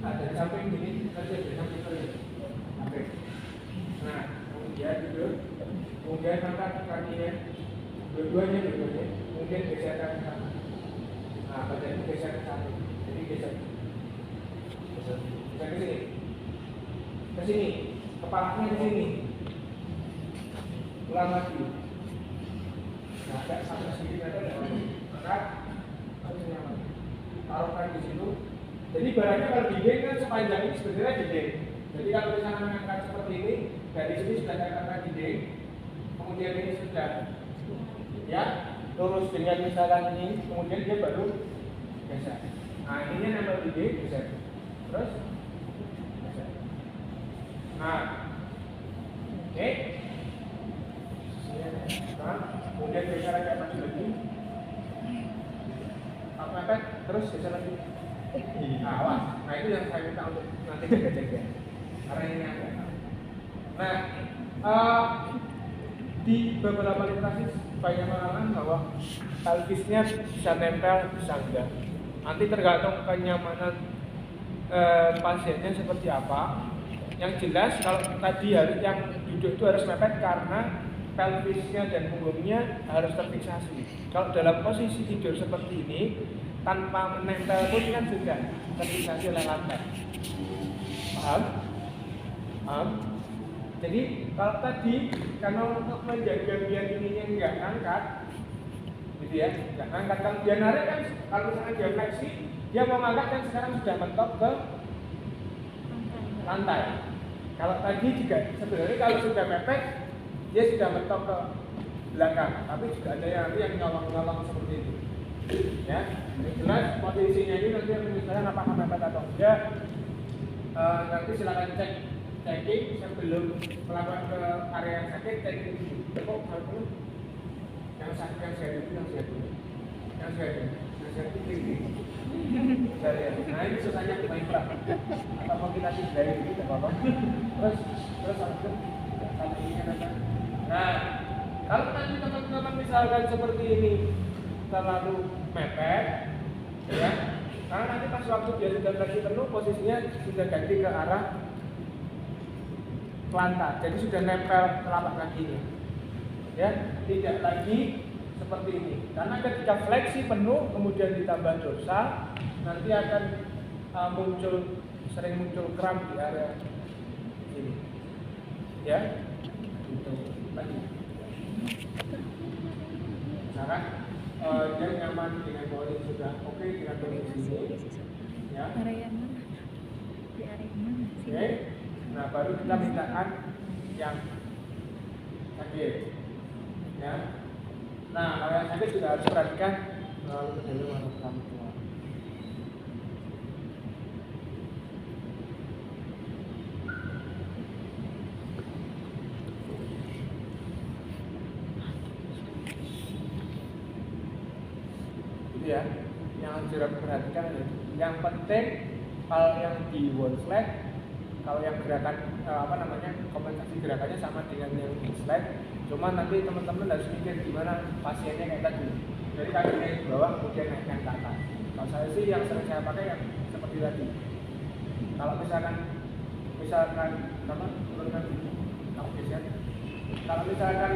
ada di samping ini, ada di samping ini. Oke. Nah, kemudian duduk, kemudian angkat kakinya, dua-duanya, kemudian geserkan ke sana. Nah, badannya geser ke sana. Jadi geser ke sini, kepalanya ke sini. Ulang lagi. Nah, agak sampai sedikit ada angkat, taruhkan di situ. Jadi barangnya kalau dinding kan sepanjang ini sebenarnya dinding. Jadi kalau misalnya mengangkat seperti ini, dari sini sudah angkat dinding, kemudian ini sudah ya lurus dengan misalkan ini, kemudian dia baru geser. Nah, ininya nempel di D, geser. Terus geser. Nah, oke. Nah, kemudian geser agak maju lagi. Mepet, terus geser lagi. Nah, awas. Nah, itu yang saya minta untuk nanti jaga-jaga. Karena ini agak. Nah, di beberapa literasi banyak mengatakan bahwa pelvisnya bisa nempel, bisa enggak. Nanti tergantung kenyamanan pasiennya seperti apa. Yang jelas kalau tadi harus yang duduk itu harus mepet karena pelvisnya dan punggungnya harus terfiksasi. Kalau dalam posisi tidur seperti ini tanpa menempel pun kan sudah terfiksasi oleh lantai. Paham? Paham? Jadi kalau tadi karena untuk menjaga biar ininya nggak angkat, gitu ya, nggak angkat kan dia narik kan kalau misalnya dia fleksi dia mau ngangkat kan sekarang sudah mentok ke lantai. Kalau tadi juga sebenarnya kalau sudah mepet dia sudah mentok ke belakang, tapi juga ada yang nyolong-nyolong seperti itu. Ya, yang jelas posisinya ini nanti misalnya apakah mepet atau enggak, nanti silakan checking sebelum melakukan ke area yang sakit, checking dulu. Kok harus yang sakit yang saya dulu, yang saya dulu, yang saya dulu, yang saya dulu ini. Nah ini susahnya main berat. Atau mau kita tidain ini tidak apa-apa. Terus langsung kalau ini kan ada. Nah kalau nanti teman-teman misalkan seperti ini terlalu mepet, ya, karena nanti pas waktu dia sudah lagi penuh posisinya sudah ganti ke arah lantai, jadi sudah nempel telapak kakinya, ya, tidak lagi seperti ini. Karena ketika fleksi penuh kemudian ditambah dorsal, nanti akan sering muncul kram di area ini, ya, itu lagi. Misalkan dia nyaman dengan body sudah oke dengan posisi ini, ya. Area mana? Di area mana sih? Oke. Nah, baru kita mintakan yang sakit, ya. Nah, kalau yang sakit juga harus perhatikan melalui peduli mana kamu keluar. Itu ya, yang harus diperhatikan. Yang penting kalau yang di wall flat, kalau yang gerakan kompensasi gerakannya sama dengan yang di slide, cuma nanti teman-teman harus mikir gimana pasiennya kayak tadi. Jadi kakinya di bawah kemudian naikkan ke atas. Kalau saya sih yang sering saya pakai yang seperti tadi. Kalau misalkan turunkan kamu geser. Kalau misalkan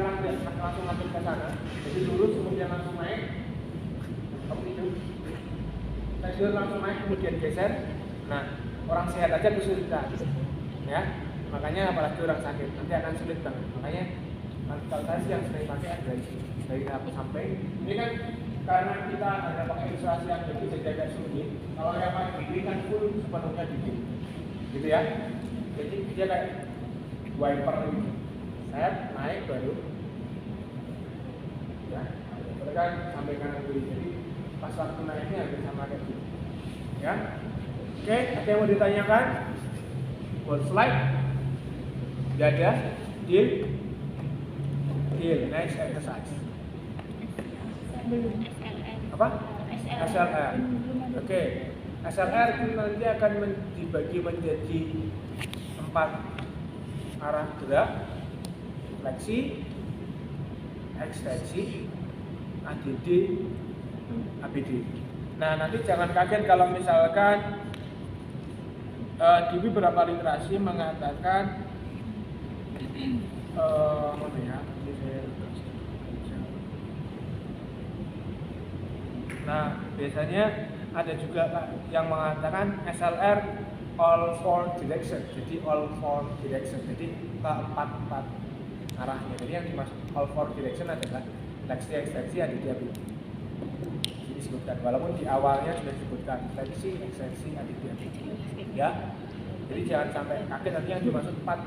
langsung masuk ke sana, jadi lurus kemudian langsung naik, kamu tidur. Tidur langsung naik kemudian geser. Nah, orang sehat aja kesulitan, ya. Makanya apalagi orang sakit nanti akan sulit banget. Makanya kalau saya sih yang sering pakai adalah dari atas sampai ini kan karena kita ada pakai ilustrasi yang lebih jaga sulit. Kalau yang pakai gini kan full sepenuhnya gini, gitu ya. Jadi dia kayak wiper gitu. Saya naik baru, ya. Kan sampai kanan kiri. Jadi pas waktu naiknya hampir sama kayak gitu, ya. Oke, ada yang mau ditanyakan? Wall slide, dada, deal, next exercise. Belum SLR. Apa? SLR. SLR. Oke, SLR itu nanti akan dibagi menjadi 4 arah gerak: fleksi, ekstensi, ADD, ABD. Nah, nanti jangan kaget kalau misalkan di beberapa literasi mengatakan nah, biasanya ada juga yang mengatakan SLR all four direction. Jadi all four direction. Jadi empat arahnya. Jadi yang dimaksud all four direction adalah fleksi, ekstensi, ADD, ABD. Disebutkan, walaupun di awalnya sudah disebutkan fleksi, ekstensi, ADD, ya. Jadi jangan sampai kaget nanti yang dimaksud 4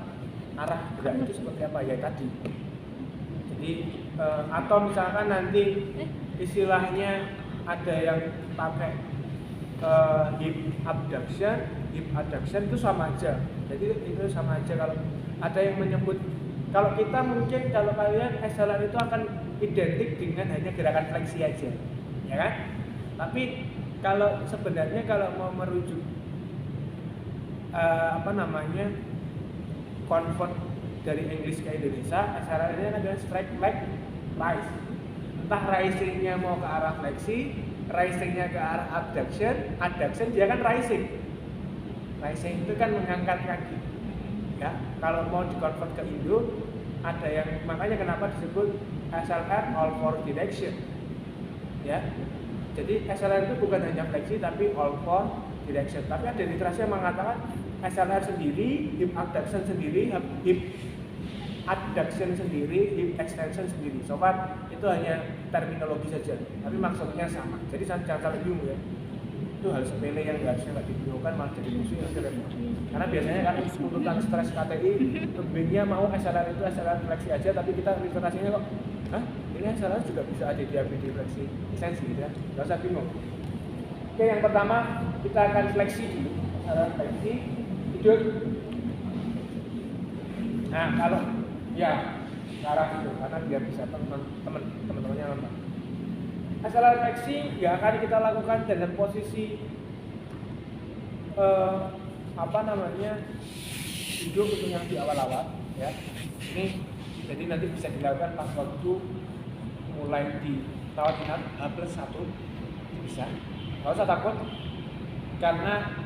arah gerak itu seperti apa ya tadi. Jadi atau misalkan nanti istilahnya ada yang pakai hip abduction itu sama aja. Jadi itu sama aja. Kalau ada yang menyebut, kalau kita mungkin kalau kalian SLR itu akan identik dengan hanya gerakan fleksi aja, ya kan? Tapi kalau sebenarnya kalau mau merujuk convert dari Inggris ke Indonesia, SLR ini adalah straight leg rise. Entah risingnya mau ke arah fleksi, risingnya ke arah abduction dia kan rising itu kan mengangkat kaki, ya. Kalau mau dikonvert ke Indo, ada yang makanya kenapa disebut SLR all four direction, ya. Jadi SLR itu bukan hanya fleksi tapi all four direction. Tapi ada literasi yang mengatakan SLR sendiri, hip abduction sendiri, hip adduction sendiri, hip extension sendiri. Sobat, itu hanya terminologi saja, tapi maksudnya sama. Jadi jangan salah bingung ya. Itu hal sepele yang harusnya nggak dibingungkan malah jadi musuh yang repot. Karena biasanya kan tuntutan stres KTI, lebihnya mau SLR itu SLR fleksi aja, tapi kita literasinya kok, ini SLR juga bisa ada di ABD fleksi extensi gitu ya. Nggak usah bingung. Oke, yang pertama kita akan fleksi dulu. SLR fleksi, hidup. Nah, kalau ya ke arah itu, karena biar bisa teman-temannya nonton. SLR fleksi ya akan kita lakukan dalam posisi duduk untuk yang di awal-awal, ya. Ini jadi nanti bisa dilakukan pas waktu mulai di rawat inap H+1 bisa. Nggak usah takut, karena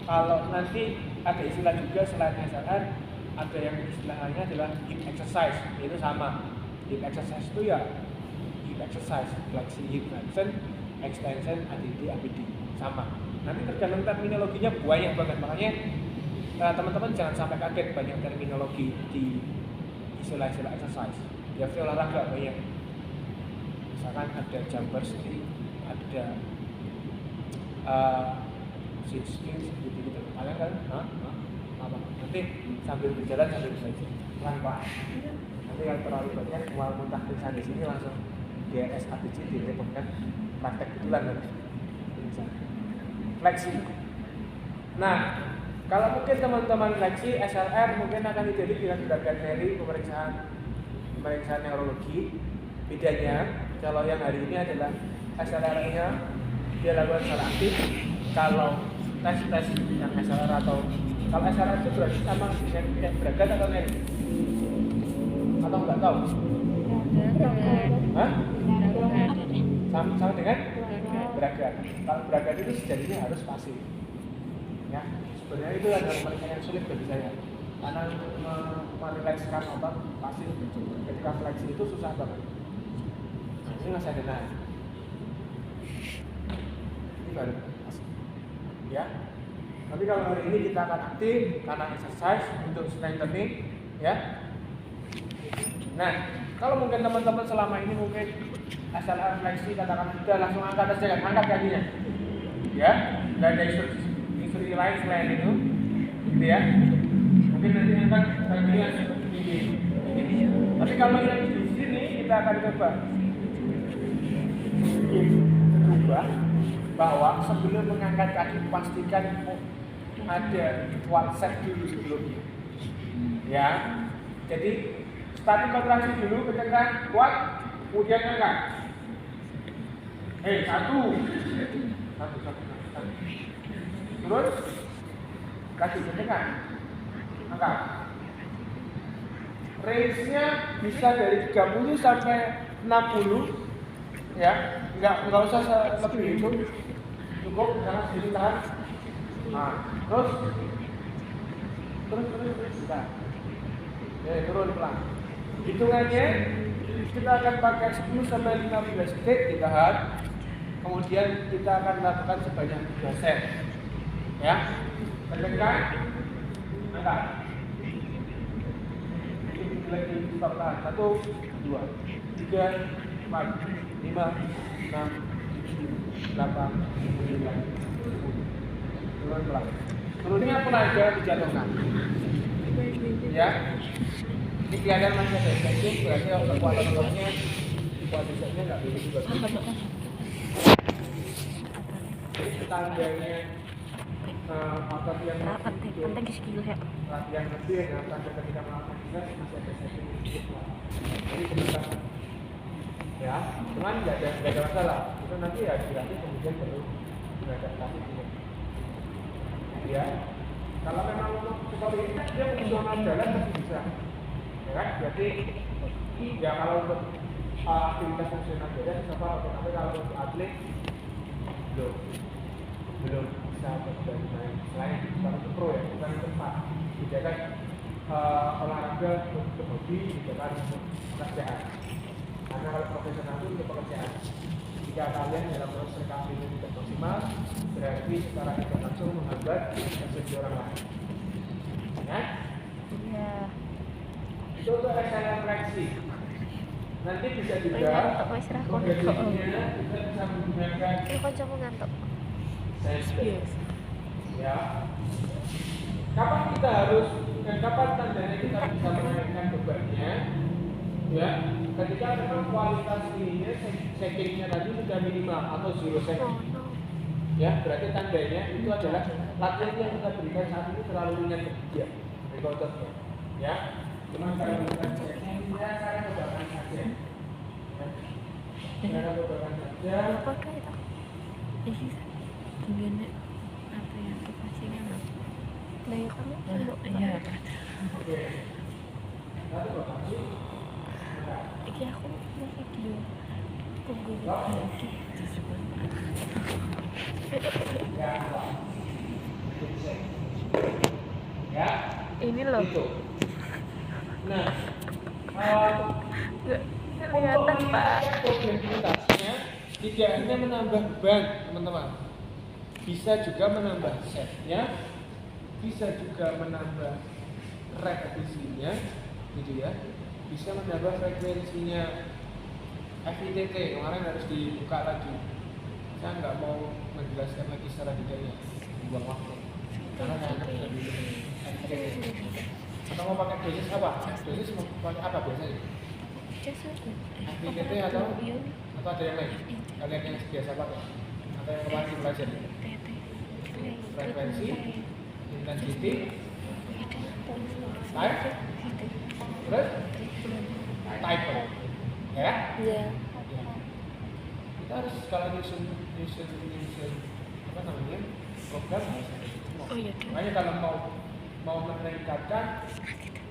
kalau nanti ada istilah juga selain SLR, ada yang istilahnya adalah hip exercise. Itu sama. Hip exercise itu ya hip exercise, fleksi, hip extension, ADD, ABD sama. Nanti tergantung terminologinya banyak banget, makanya teman-teman jangan sampai kaget banyak terminologi di istilah-istilah exercise. Ya olahraga banyak. Misalkan ada jumper stick, ada sit spins gitu-gitu. Kalian kan? Apa? Nanti sambil berjalan sambil belajar pelan-pelan. Nanti kalau terlalu banyak mau muntah tulisan di sini langsung DRS ABCD direpotkan praktek betulan nanti. Fleksi. Nah, kalau mungkin teman-teman fleksi SLR mungkin akan identik dengan gerakan dari pemeriksaan neurologi. Bedanya kalau yang hari ini adalah SLR-nya dia lakukan secara aktif. Kalau tes yang SLR atau kalau SLR itu berarti sama dengan Bragat atau Neri? Atau nggak tahu? Hah? Sama dengan Bragat. Kalau Bragat itu sejatinya harus pasif. Ya, sebenarnya itu adalah pemeriksaan yang sulit bagi saya. Karena untuk merilekskan otot pasif ketika fleksi itu susah banget. Nah, ini masih ada naik. Ini baru pasif. Ya. Tapi kalau hari ini kita akan aktif karena exercise untuk strengthening, ya. Nah, kalau mungkin teman-teman selama ini mungkin SLR fleksi katakan sudah langsung angkat saja, angkat kakinya, ya. Dan ada instruksi lain selain itu, gitu ya. Mungkin nanti angkat kakinya seperti ini. Tapi kalau yang di sini kita akan coba berubah. Bahwa sebelum mengangkat kaki pastikan ada quad set dulu sebelumnya, ya. Jadi statik kontraksi dulu, kencangkan kuat, kemudian angkat. Satu. Terus kaki kencangkan, angkat. Range-nya bisa dari 30 sampai 60, ya. Enggak usah lebih itu. Cukup karena sedikit tahan. Nah, terus kita. Turun pelan. Hitungannya kita akan pakai 10 sampai 15 detik ditahan. Kemudian kita akan lakukan sebanyak 3 set. Ya. Kencangkan. Angkat. Lagi stop tahan. 1, 2, 3, 4, 5, 6, 7, 8, 9, 10. Turun pelan. Turunnya pelan, jangan dijatuhkan. Ya. Ini kelihatan masih ada extension, berarti kalau kekuatan ototnya, kuadricepsnya nggak begitu bagus. Jadi tandanya otot yang Rapat deh, penting skill ya. latihan lebih ya, tanda ketika melakukan jelas masih ada setting sedikit lah. Jadi sebentar ya, cuman nggak ada masalah. Itu nanti ya dilatih kemudian perlu beradaptasi dulu. Ya, kalau memang untuk seperti ini kan dia fungsional jalan masih bisa, ya kan? Berarti ya kalau untuk aktivitas fungsional jalan sama tapi kalau untuk atlet belum bisa dari main selain bukan untuk pro ya, bukan untuk tempat. Tidak kan olahraga untuk hobi, tidak kan untuk pekerjaan. Karena kalau profesional itu untuk pekerjaan. Jika kalian dalam proses recovery ini tidak maksimal, berarti secara tidak langsung menghambat persepsi orang lain. Ya? Iya. Itu untuk SLM fleksi. Nanti bisa juga Ngantuk, wis ra kono kok. progresinya kita bisa menggunakan Ini kancamu ngantuk. side ya. Kapan kita harus kapan tandanya kita bisa menaikkan bebannya? Ya, ketika memang kualitas ininya checkingnya tadi sudah minimal atau zero checking. Ya, berarti tandanya itu adalah latihan yang kita berikan saat ini terlalu ringan bagi dia, recordnya. Ya, cuma kalau kita checking, ya saya cobakan saja. Ya, saya cobakan saja. Apa kayak itu? Ini gini apa ya aplikasinya? Nah, ya kamu iya. Oke. Lalu lokasi. Iki aku mau video. Tunggu lagi. Ya. Ini loh. Itu. Nah, Kelihatan Pak. progresivitasnya tidak hanya menambah beban, teman-teman. Bisa juga menambah setnya, bisa juga menambah repetisinya, gitu ya. Bisa menambah frekuensinya. FITT kemarin harus dibuka lagi. Saya nggak mau menjelaskan lagi secara detailnya, buang waktu. Karena saya akan bisa dulu FITT. Atau mau pakai dosis apa? Dosis mau pakai apa biasanya? FITT atau ada yang lain? Kalian yang biasa pakai? Atau yang kemarin dipelajari? Frekuensi, intensity, type, terus type, ya? Iya. Kita harus kalau nyusun apa namanya program harus ada semua. Oh iya. Makanya kalau mau meningkatkan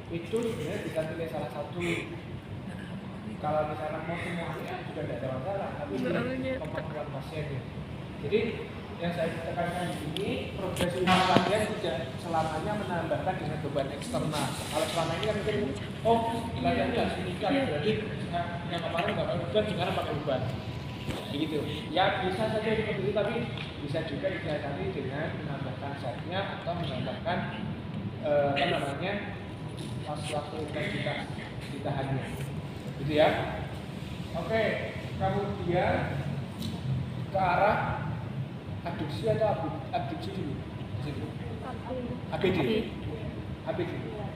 itu sebenarnya bisa pilih salah satu. Kalau misalnya mau semuanya juga tidak ada masalah, tapi ini kemampuan pasiennya. Jadi yang saya tekankan di sini progresi latihan tidak selamanya menambahkan dengan beban eksternal. Kalau selama ini kan mungkin latihannya harus meningkat, berarti yang kemarin nggak pakai beban, sekarang pakai beban. Begitu. Ya bisa saja seperti itu, tapi bisa juga didasari dengan menambahkan setnya atau menambahkan apa namanya waktu intensitas ditahannya. Gitu ya. Oke, kemudian ke arah abduksi atau abduksi dulu. ABD. ABD.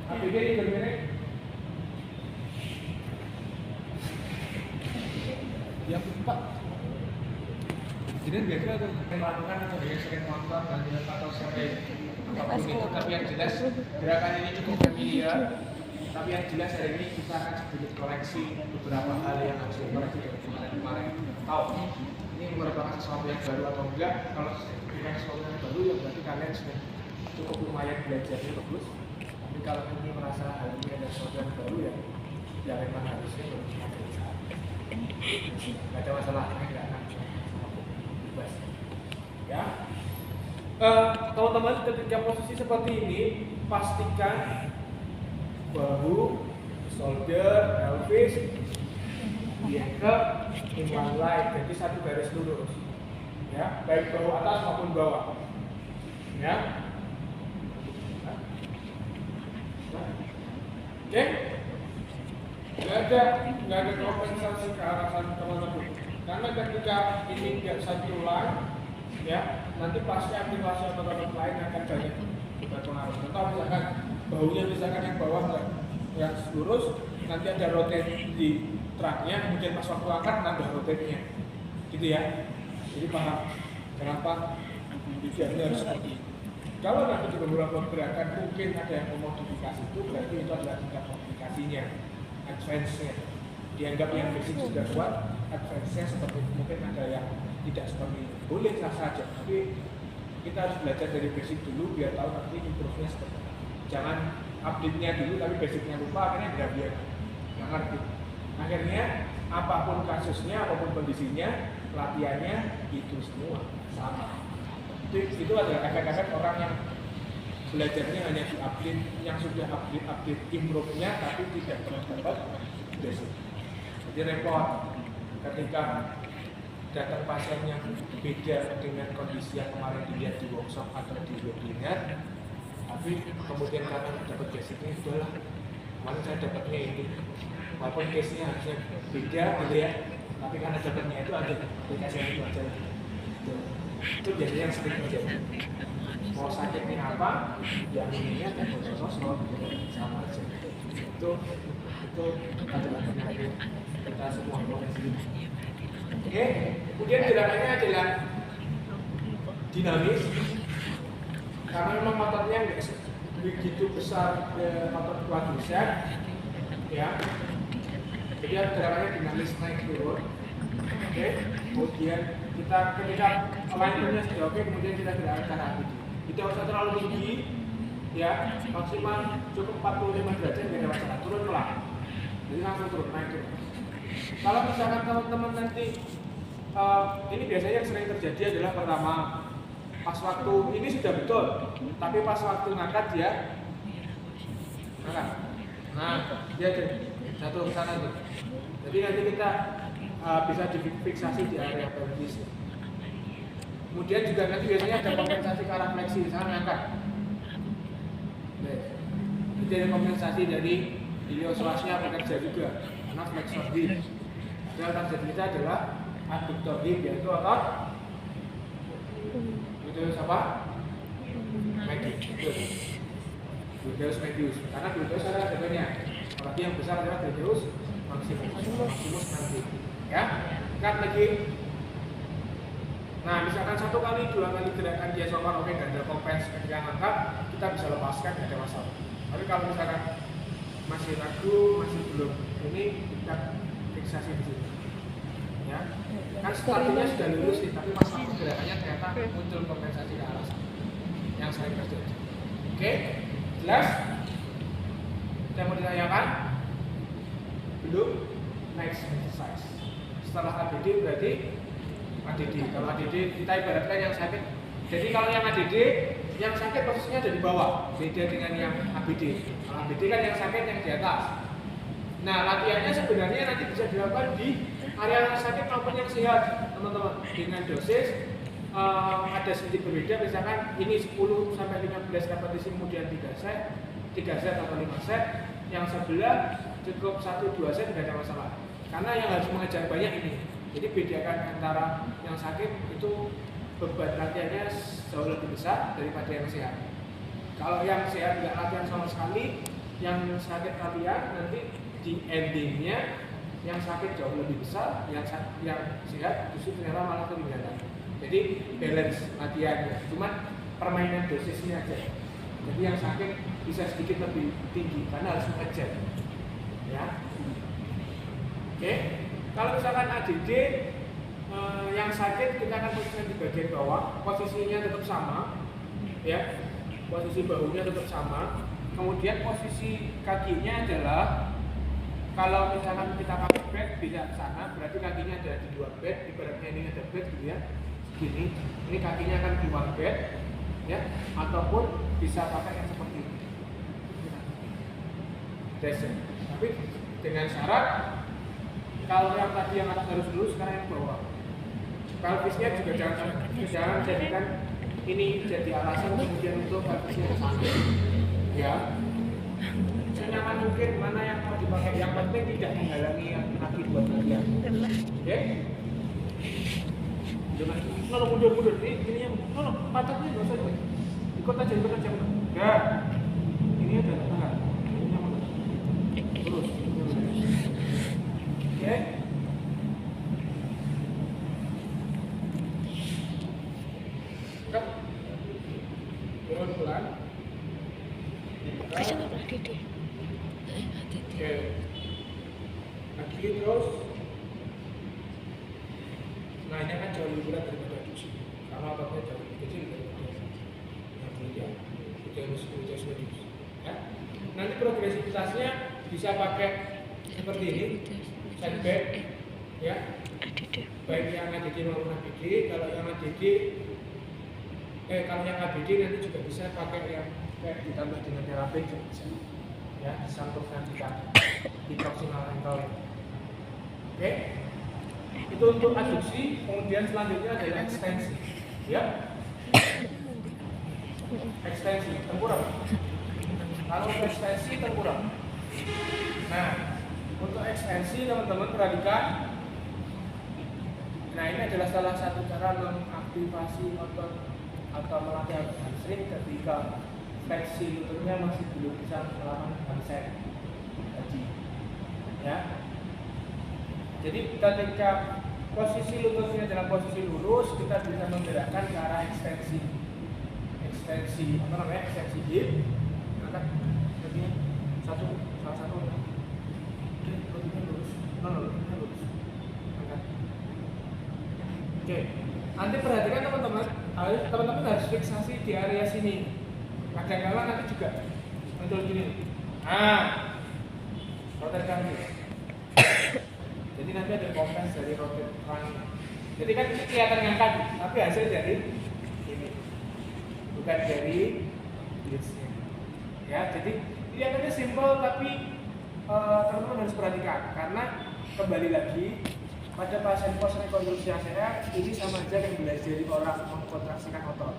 ABD ini berbeda. Yang keempat. Jadi biasanya untuk melakukan atau dia sering nonton dan dia atau sering apapun itu, tapi yang jelas gerakan ini cukup familiar. Tapi yang jelas hari ini kita akan sedikit koreksi beberapa hal yang harus dikoreksi dari kemarin-kemarin. Tahu ini merupakan sesuatu yang baru atau enggak? Kalau bukan sesuatu yang baru, ya berarti kalian sudah cukup lumayan belajarnya bagus. Tapi kalau ini merasa hal ini ada sesuatu yang baru ya memang harusnya nggak ada masalah, nggak akan bebas. Ya, teman-teman ketika posisi seperti ini pastikan bahu, shoulder, pelvis, diangkat, in one line, jadi satu garis lurus. Ya, baik bahu atas maupun bawah. Ya. Oke. Nggak ada kompensasi ke arah sana teman-teman. Karena ketika ini nggak satu line, ya, nanti pasti aktivasi otot-otot lain akan banyak berpengaruh. Contoh misalkan bahunya misalkan yang bawah nggak lurus, nanti ada rotate di truknya, kemudian pas waktu angkat nambah rotate-nya, gitu ya. Jadi paham. Kenapa tujuannya harus seperti itu? Kalau nanti di beberapa gerakan mungkin ada yang memodifikasi itu, berarti itu adalah tingkat modifikasinya, advance-nya. Dianggap yang basic sudah kuat, advance-nya seperti itu. Mungkin ada yang tidak seperti itu. Boleh saja, tapi kita harus belajar dari basic dulu biar tahu nanti improve-nya seperti apa. Jangan update-nya dulu tapi basic-nya lupa, akhirnya graduate nggak ngerti. Akhirnya apapun kasusnya, apapun kondisinya, latihannya itu semua sama. Itu adalah efek-efek orang yang belajarnya hanya di update, yang sudah update improve-nya tapi tidak pernah dapat basic. Jadi repot ketika datang pasien yang beda dengan kondisi yang kemarin dilihat di workshop atau di webinar, tapi kemudian karena dapat basicnya udahlah, kemarin saya dapatnya ini, walaupun case-nya harusnya beda gitu ya, tapi karena dapatnya itu ada aplikasinya itu aja. Itu biasanya yang sering terjadi. Mau sakitnya apa, yang ininya dan sosok sama aja. Itu adalah penyakit kita semua profesi. Oke, kemudian gerakannya adalah dinamis. Karena memang motornya nggak begitu besar motor quadricep, ya. Jadi gerakannya dinamis naik turun. Oke, kemudian kita ketika alignmentnya sudah oke, kemudian kita gerakan ke arah ABD. Tidak usah terlalu tinggi, ya, maksimal cukup 45 derajat tidak ada masalah. Turun pelan, jadi langsung turun naik turun. Kalau misalkan teman-teman nanti ini biasanya yang sering terjadi adalah pertama pas waktu ini sudah betul, tapi pas waktu ngangkat dia ngangkat. Nah, dia jatuh ke sana tuh. Jadi nanti kita bisa difiksasi di area pelvis. Kemudian juga nanti biasanya ada kompensasi ke arah fleksi, misalnya ngangkat. Jadi ada kompensasi dari iliopsoasnya bekerja juga, karena flexor hip. Yang terjadi kita adalah adductor hip, yaitu otot gluteus apa? Medius. Gluteus medius. Karena gluteus adalah bagiannya. Apalagi yang besar adalah gluteus maximus nanti. Ya, angkat lagi. Nah, misalkan 1 kali, 2 kali gerakan dia sokor, oke, nggak ada kompens ketika angkat, kita bisa lepaskan, nggak ada masalah. Tapi kalau misalkan masih ragu, masih belum, ini kita fiksasi di sini. Ya, kan startnya sudah lurus nih, tapi pas waktu gerakannya ternyata muncul kompensasi ke arah sana, yang sering terjadi. Oke, jelas? Ada yang mau ditanyakan? Belum? Next exercise. Setelah ADD berarti ADD. Kalau ADD kita ibaratkan yang sakit. Jadi kalau yang ADD, yang sakit posisinya ada di bawah, beda dengan yang ABD. Kalau ABD kan yang sakit yang di atas. Nah, latihannya sebenarnya nanti bisa dilakukan di area yang sakit maupun yang sehat, teman-teman. Dengan dosis ada sedikit berbeda. Misalkan ini 10 sampai 15 repetisi kemudian 3 set atau 5 set. Yang sebelah cukup 1-2 set tidak ada masalah. Karena yang harus mengejar banyak ini. Jadi bedakan antara yang sakit itu beban latihannya jauh lebih besar daripada yang sehat. Kalau yang sehat nggak latihan sama sekali, yang sakit latihan nanti di endingnya yang sakit jauh lebih besar, yang sehat justru ternyata malah ketinggalan. Jadi balance latihannya, cuman permainan dosisnya aja. Jadi yang sakit bisa sedikit lebih tinggi karena harus mengejar. Ya. Oke. Kalau misalkan ADD yang sakit kita akan posisikan di bagian bawah, posisinya tetap sama, ya, posisi bahunya tetap sama. Kemudian posisi kakinya adalah kalau misalkan kita pakai bed bisa ke sana, berarti kakinya ada di 2 bed, ibaratnya ini ada bed gitu ya, gini. Ini kakinya akan di 1 bed, ya, ataupun bisa pakai yang seperti ini. Dasar. Tapi dengan syarat kalau yang tadi yang atas harus dulu, sekarang yang bawah. Pelvisnya juga jangan jadikan ini jadi alasan kemudian untuk pelvisnya sampai. Ya, senyaman mungkin mana yang mau dipakai. Yang penting tidak menghalangi kaki buat latihan. Oke? Jangan mundur. Ini yang patahnya nggak usah. Ikut aja. Ya, ini ada tengah. Terus. Oke. pelan. Bisa nggak lagi deh? Oke. Lagi terus. Nah ini kan jauh lebih berat daripada adduksi. Karena ototnya jauh lebih kecil daripada yang gluteus. Gluteus medius. Ya. Nanti progresivitasnya bisa pakai seperti ini, setback, ya. Baik yang ADD maupun ABD. Kalau yang ADD, kalau yang ABD nanti juga bisa pakai yang kayak ditambah dengan terapi juga bisa. Ya, disangkut nanti di proximal ankle. Oke. Itu untuk adduksi. Kemudian selanjutnya adalah ekstensi. Ya. Ekstensi tengkurap. Kalau ekstensi tengkurap. Nah, untuk ekstensi teman-teman perhatikan. Nah, ini adalah salah satu cara mengaktifasi otot atau melatih hamstring ketika fleksi lututnya masih belum bisa melawan hamstring tadi. Ya. Jadi ketika posisi lututnya dalam posisi lurus, kita bisa menggerakkan ke arah ekstensi. Ekstensi hip. Angkat kakinya salah satu. Oke, lututnya lurus. Lututnya lurus. Angkat. Oke. Nanti perhatikan teman-teman harus fiksasi di area sini. Kadang-kadang nanti juga muncul gini. Nah, rotate kaki. Jadi nanti ada kompens dari rotate kaki. Jadi kan ini kelihatan ngangkat, tapi hasil dari ini, bukan dari glutes-nya. Ya, jadi kelihatannya simple, tapi teman-teman harus perhatikan karena kembali lagi pada pasien post rekonstruksi saya ini sama aja yang belajar orang mengkontraksikan otot.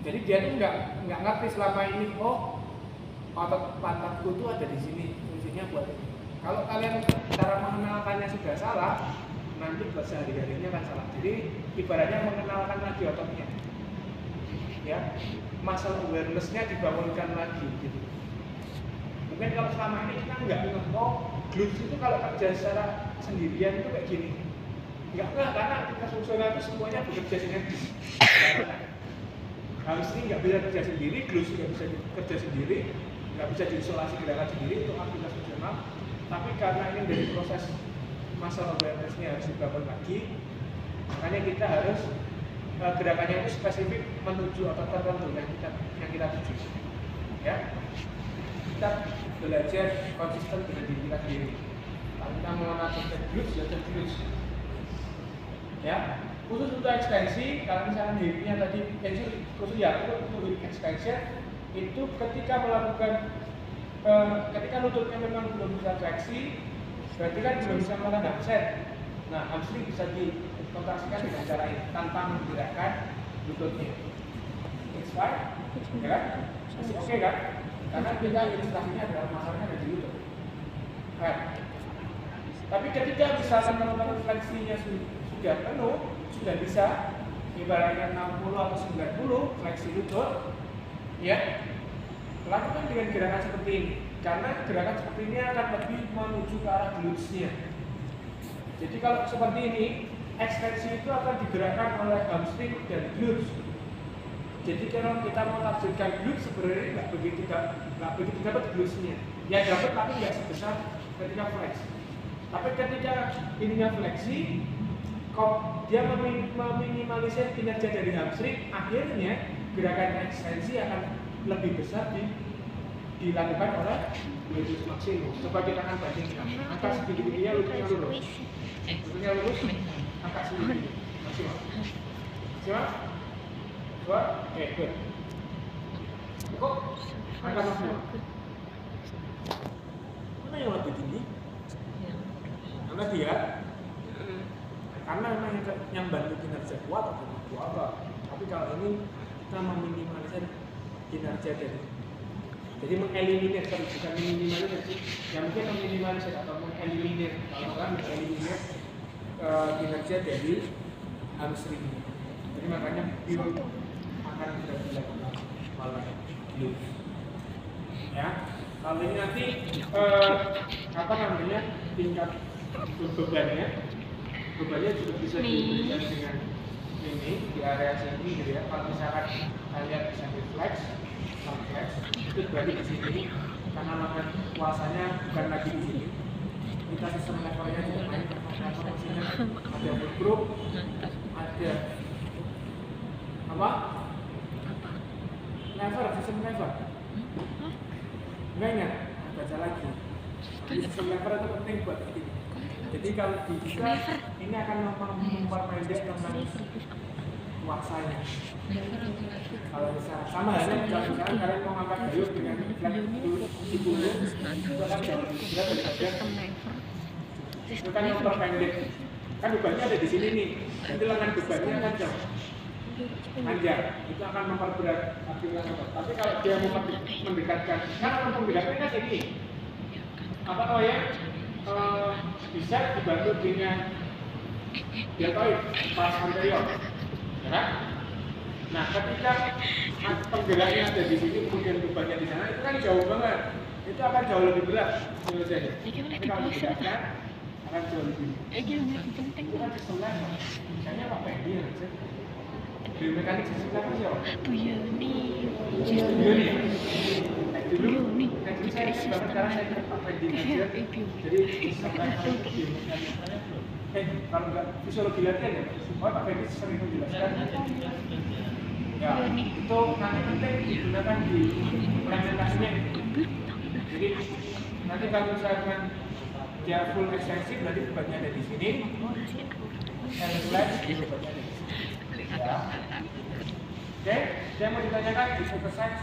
Jadi dia tuh nggak ngerti selama ini, oh otot pantatku tuh ada di sini, fungsinya buat ini. Kalau kalian cara mengenalkannya sudah salah, nanti buat sehari-harinya kan salah. Jadi ibaratnya mengenalkan lagi ototnya, ya, muscle awareness-nya dibangunkan lagi. Gitu. Mungkin kalau selama ini kita nggak ingat, oh glutes itu kalau kerja secara sendirian itu kayak gini. Nggak, karena kita fungsional itu semuanya bekerja sinergis. Hamstring nggak bisa kerja sendiri, glutes nggak bisa kerja sendiri, nggak bisa diisolasi gerakan sendiri untuk aktivitas fungsional. Tapi karena ini dari proses muscle awareness-nya harus dibangun lagi, makanya kita harus gerakannya itu spesifik menuju otot tertentu yang kita tuju. Ya, kita belajar konsisten dengan diri kita sendiri. Kalau kita mengenal glutes, ya glutes. Ya. Khusus untuk ekstensi, kalau misalnya hipnya tadi, khusus ya untuk hip extension itu ketika melakukan ketika lututnya memang belum bisa fleksi, berarti kan belum bisa melakukan hamstring. Nah, hamstring bisa dikontraksikan dengan cara ini tanpa menggerakkan lututnya. It's fine, ya kan? Masih oke kan? Karena kita ilustrasinya adalah masalahnya ada di lutut. Kan? Tapi ketika misalkan teman-teman fleksinya sudah penuh, sudah bisa ibaratnya 60 atau 90 fleksi lutut, ya lakukan dengan gerakan seperti ini karena gerakan seperti ini akan lebih menuju ke arah glutes-nya. Jadi kalau seperti ini ekstensi itu akan digerakkan oleh hamstring dan glutes. Jadi kalau kita mau targetkan glutes sebenarnya nggak begitu dapat glutes-nya, ya dapat tapi nggak sebesar ketika flex. Tapi ketika ininya fleksi, dia meminimalisir kinerja dari hamstring, akhirnya gerakan ekstensi akan lebih besar dilakukan oleh gluteus maximus. Coba kita akan bandingkan. Angkat sedikit ini ya, lututnya lurus. Lututnya lurus, angkat sedikit maksimal. Maksimal. Coba, good. Kok angkat maksimal. Mana yang lebih tinggi? Karena dia karena memang yang bantu kinerja kuat atau butuh apa. Tapi kalau ini kita meminimalisir kinerja dari, jadi mengeliminir, bukan minimalisir sih, yang mungkin meminimalisir atau mengeliminir, kalau kan mengeliminir kinerja dari hamstring. Jadi makanya build akan sudah dilakukan oleh glutes. Ya, kalau ini nanti tingkat bebannya juga bisa diberikan dengan ini di area sini gitu ya. Kalau misalkan kalian bisa flex, itu berarti di sini karena lengan kuasanya bukan lagi di sini. Kita sistem levelnya juga main level maksudnya ada work group, ada apa? Lever, sistem lever. Enggak ingat? Baca lagi. Jadi sistem lever itu penting buat ini. Jadi kalau bisa ini akan memperpendek tentang kuasanya. Kalau misalnya sama halnya kalau misalnya kalian mau ngangkat dayung dengan flag di bulu, itu akan jauh lebih berat daripada itu kan memperpendek. Kan bebannya ada di sini nih. Nanti lengan bebannya akan jauh panjang. Itu akan memperberat aktivitas otot. Tapi kalau dia mau mendekatkan, karena pembedakannya kan ini apa namanya? Bisa dibantu dengan deltoid pas anterior, ya kan? Nah, ketika penggeraknya ada di sini, kemudian bebannya di sana, itu kan jauh banget. Itu akan jauh lebih berat penyelesaiannya. Tapi kalau digerakkan, akan jauh lebih. Itu kan sistem level. Misalnya pakai ini aja. Biomekanik sistem level siapa? Bu Yuni. Yuni. Dulu, saya banget sekarang saya pakai di aja. Jadi sistem level biomekanik. Kalau nggak fisiologi latihan ya, Pak Fendi sering menjelaskan. Ya, itu nanti penting digunakan di implementasinya. Jadi nanti kalau misalkan dia full ekstensif, berarti bebannya ada di sini. And flat, bebannya ada di sini. Ya. Oke, saya mau ditanyakan di exercise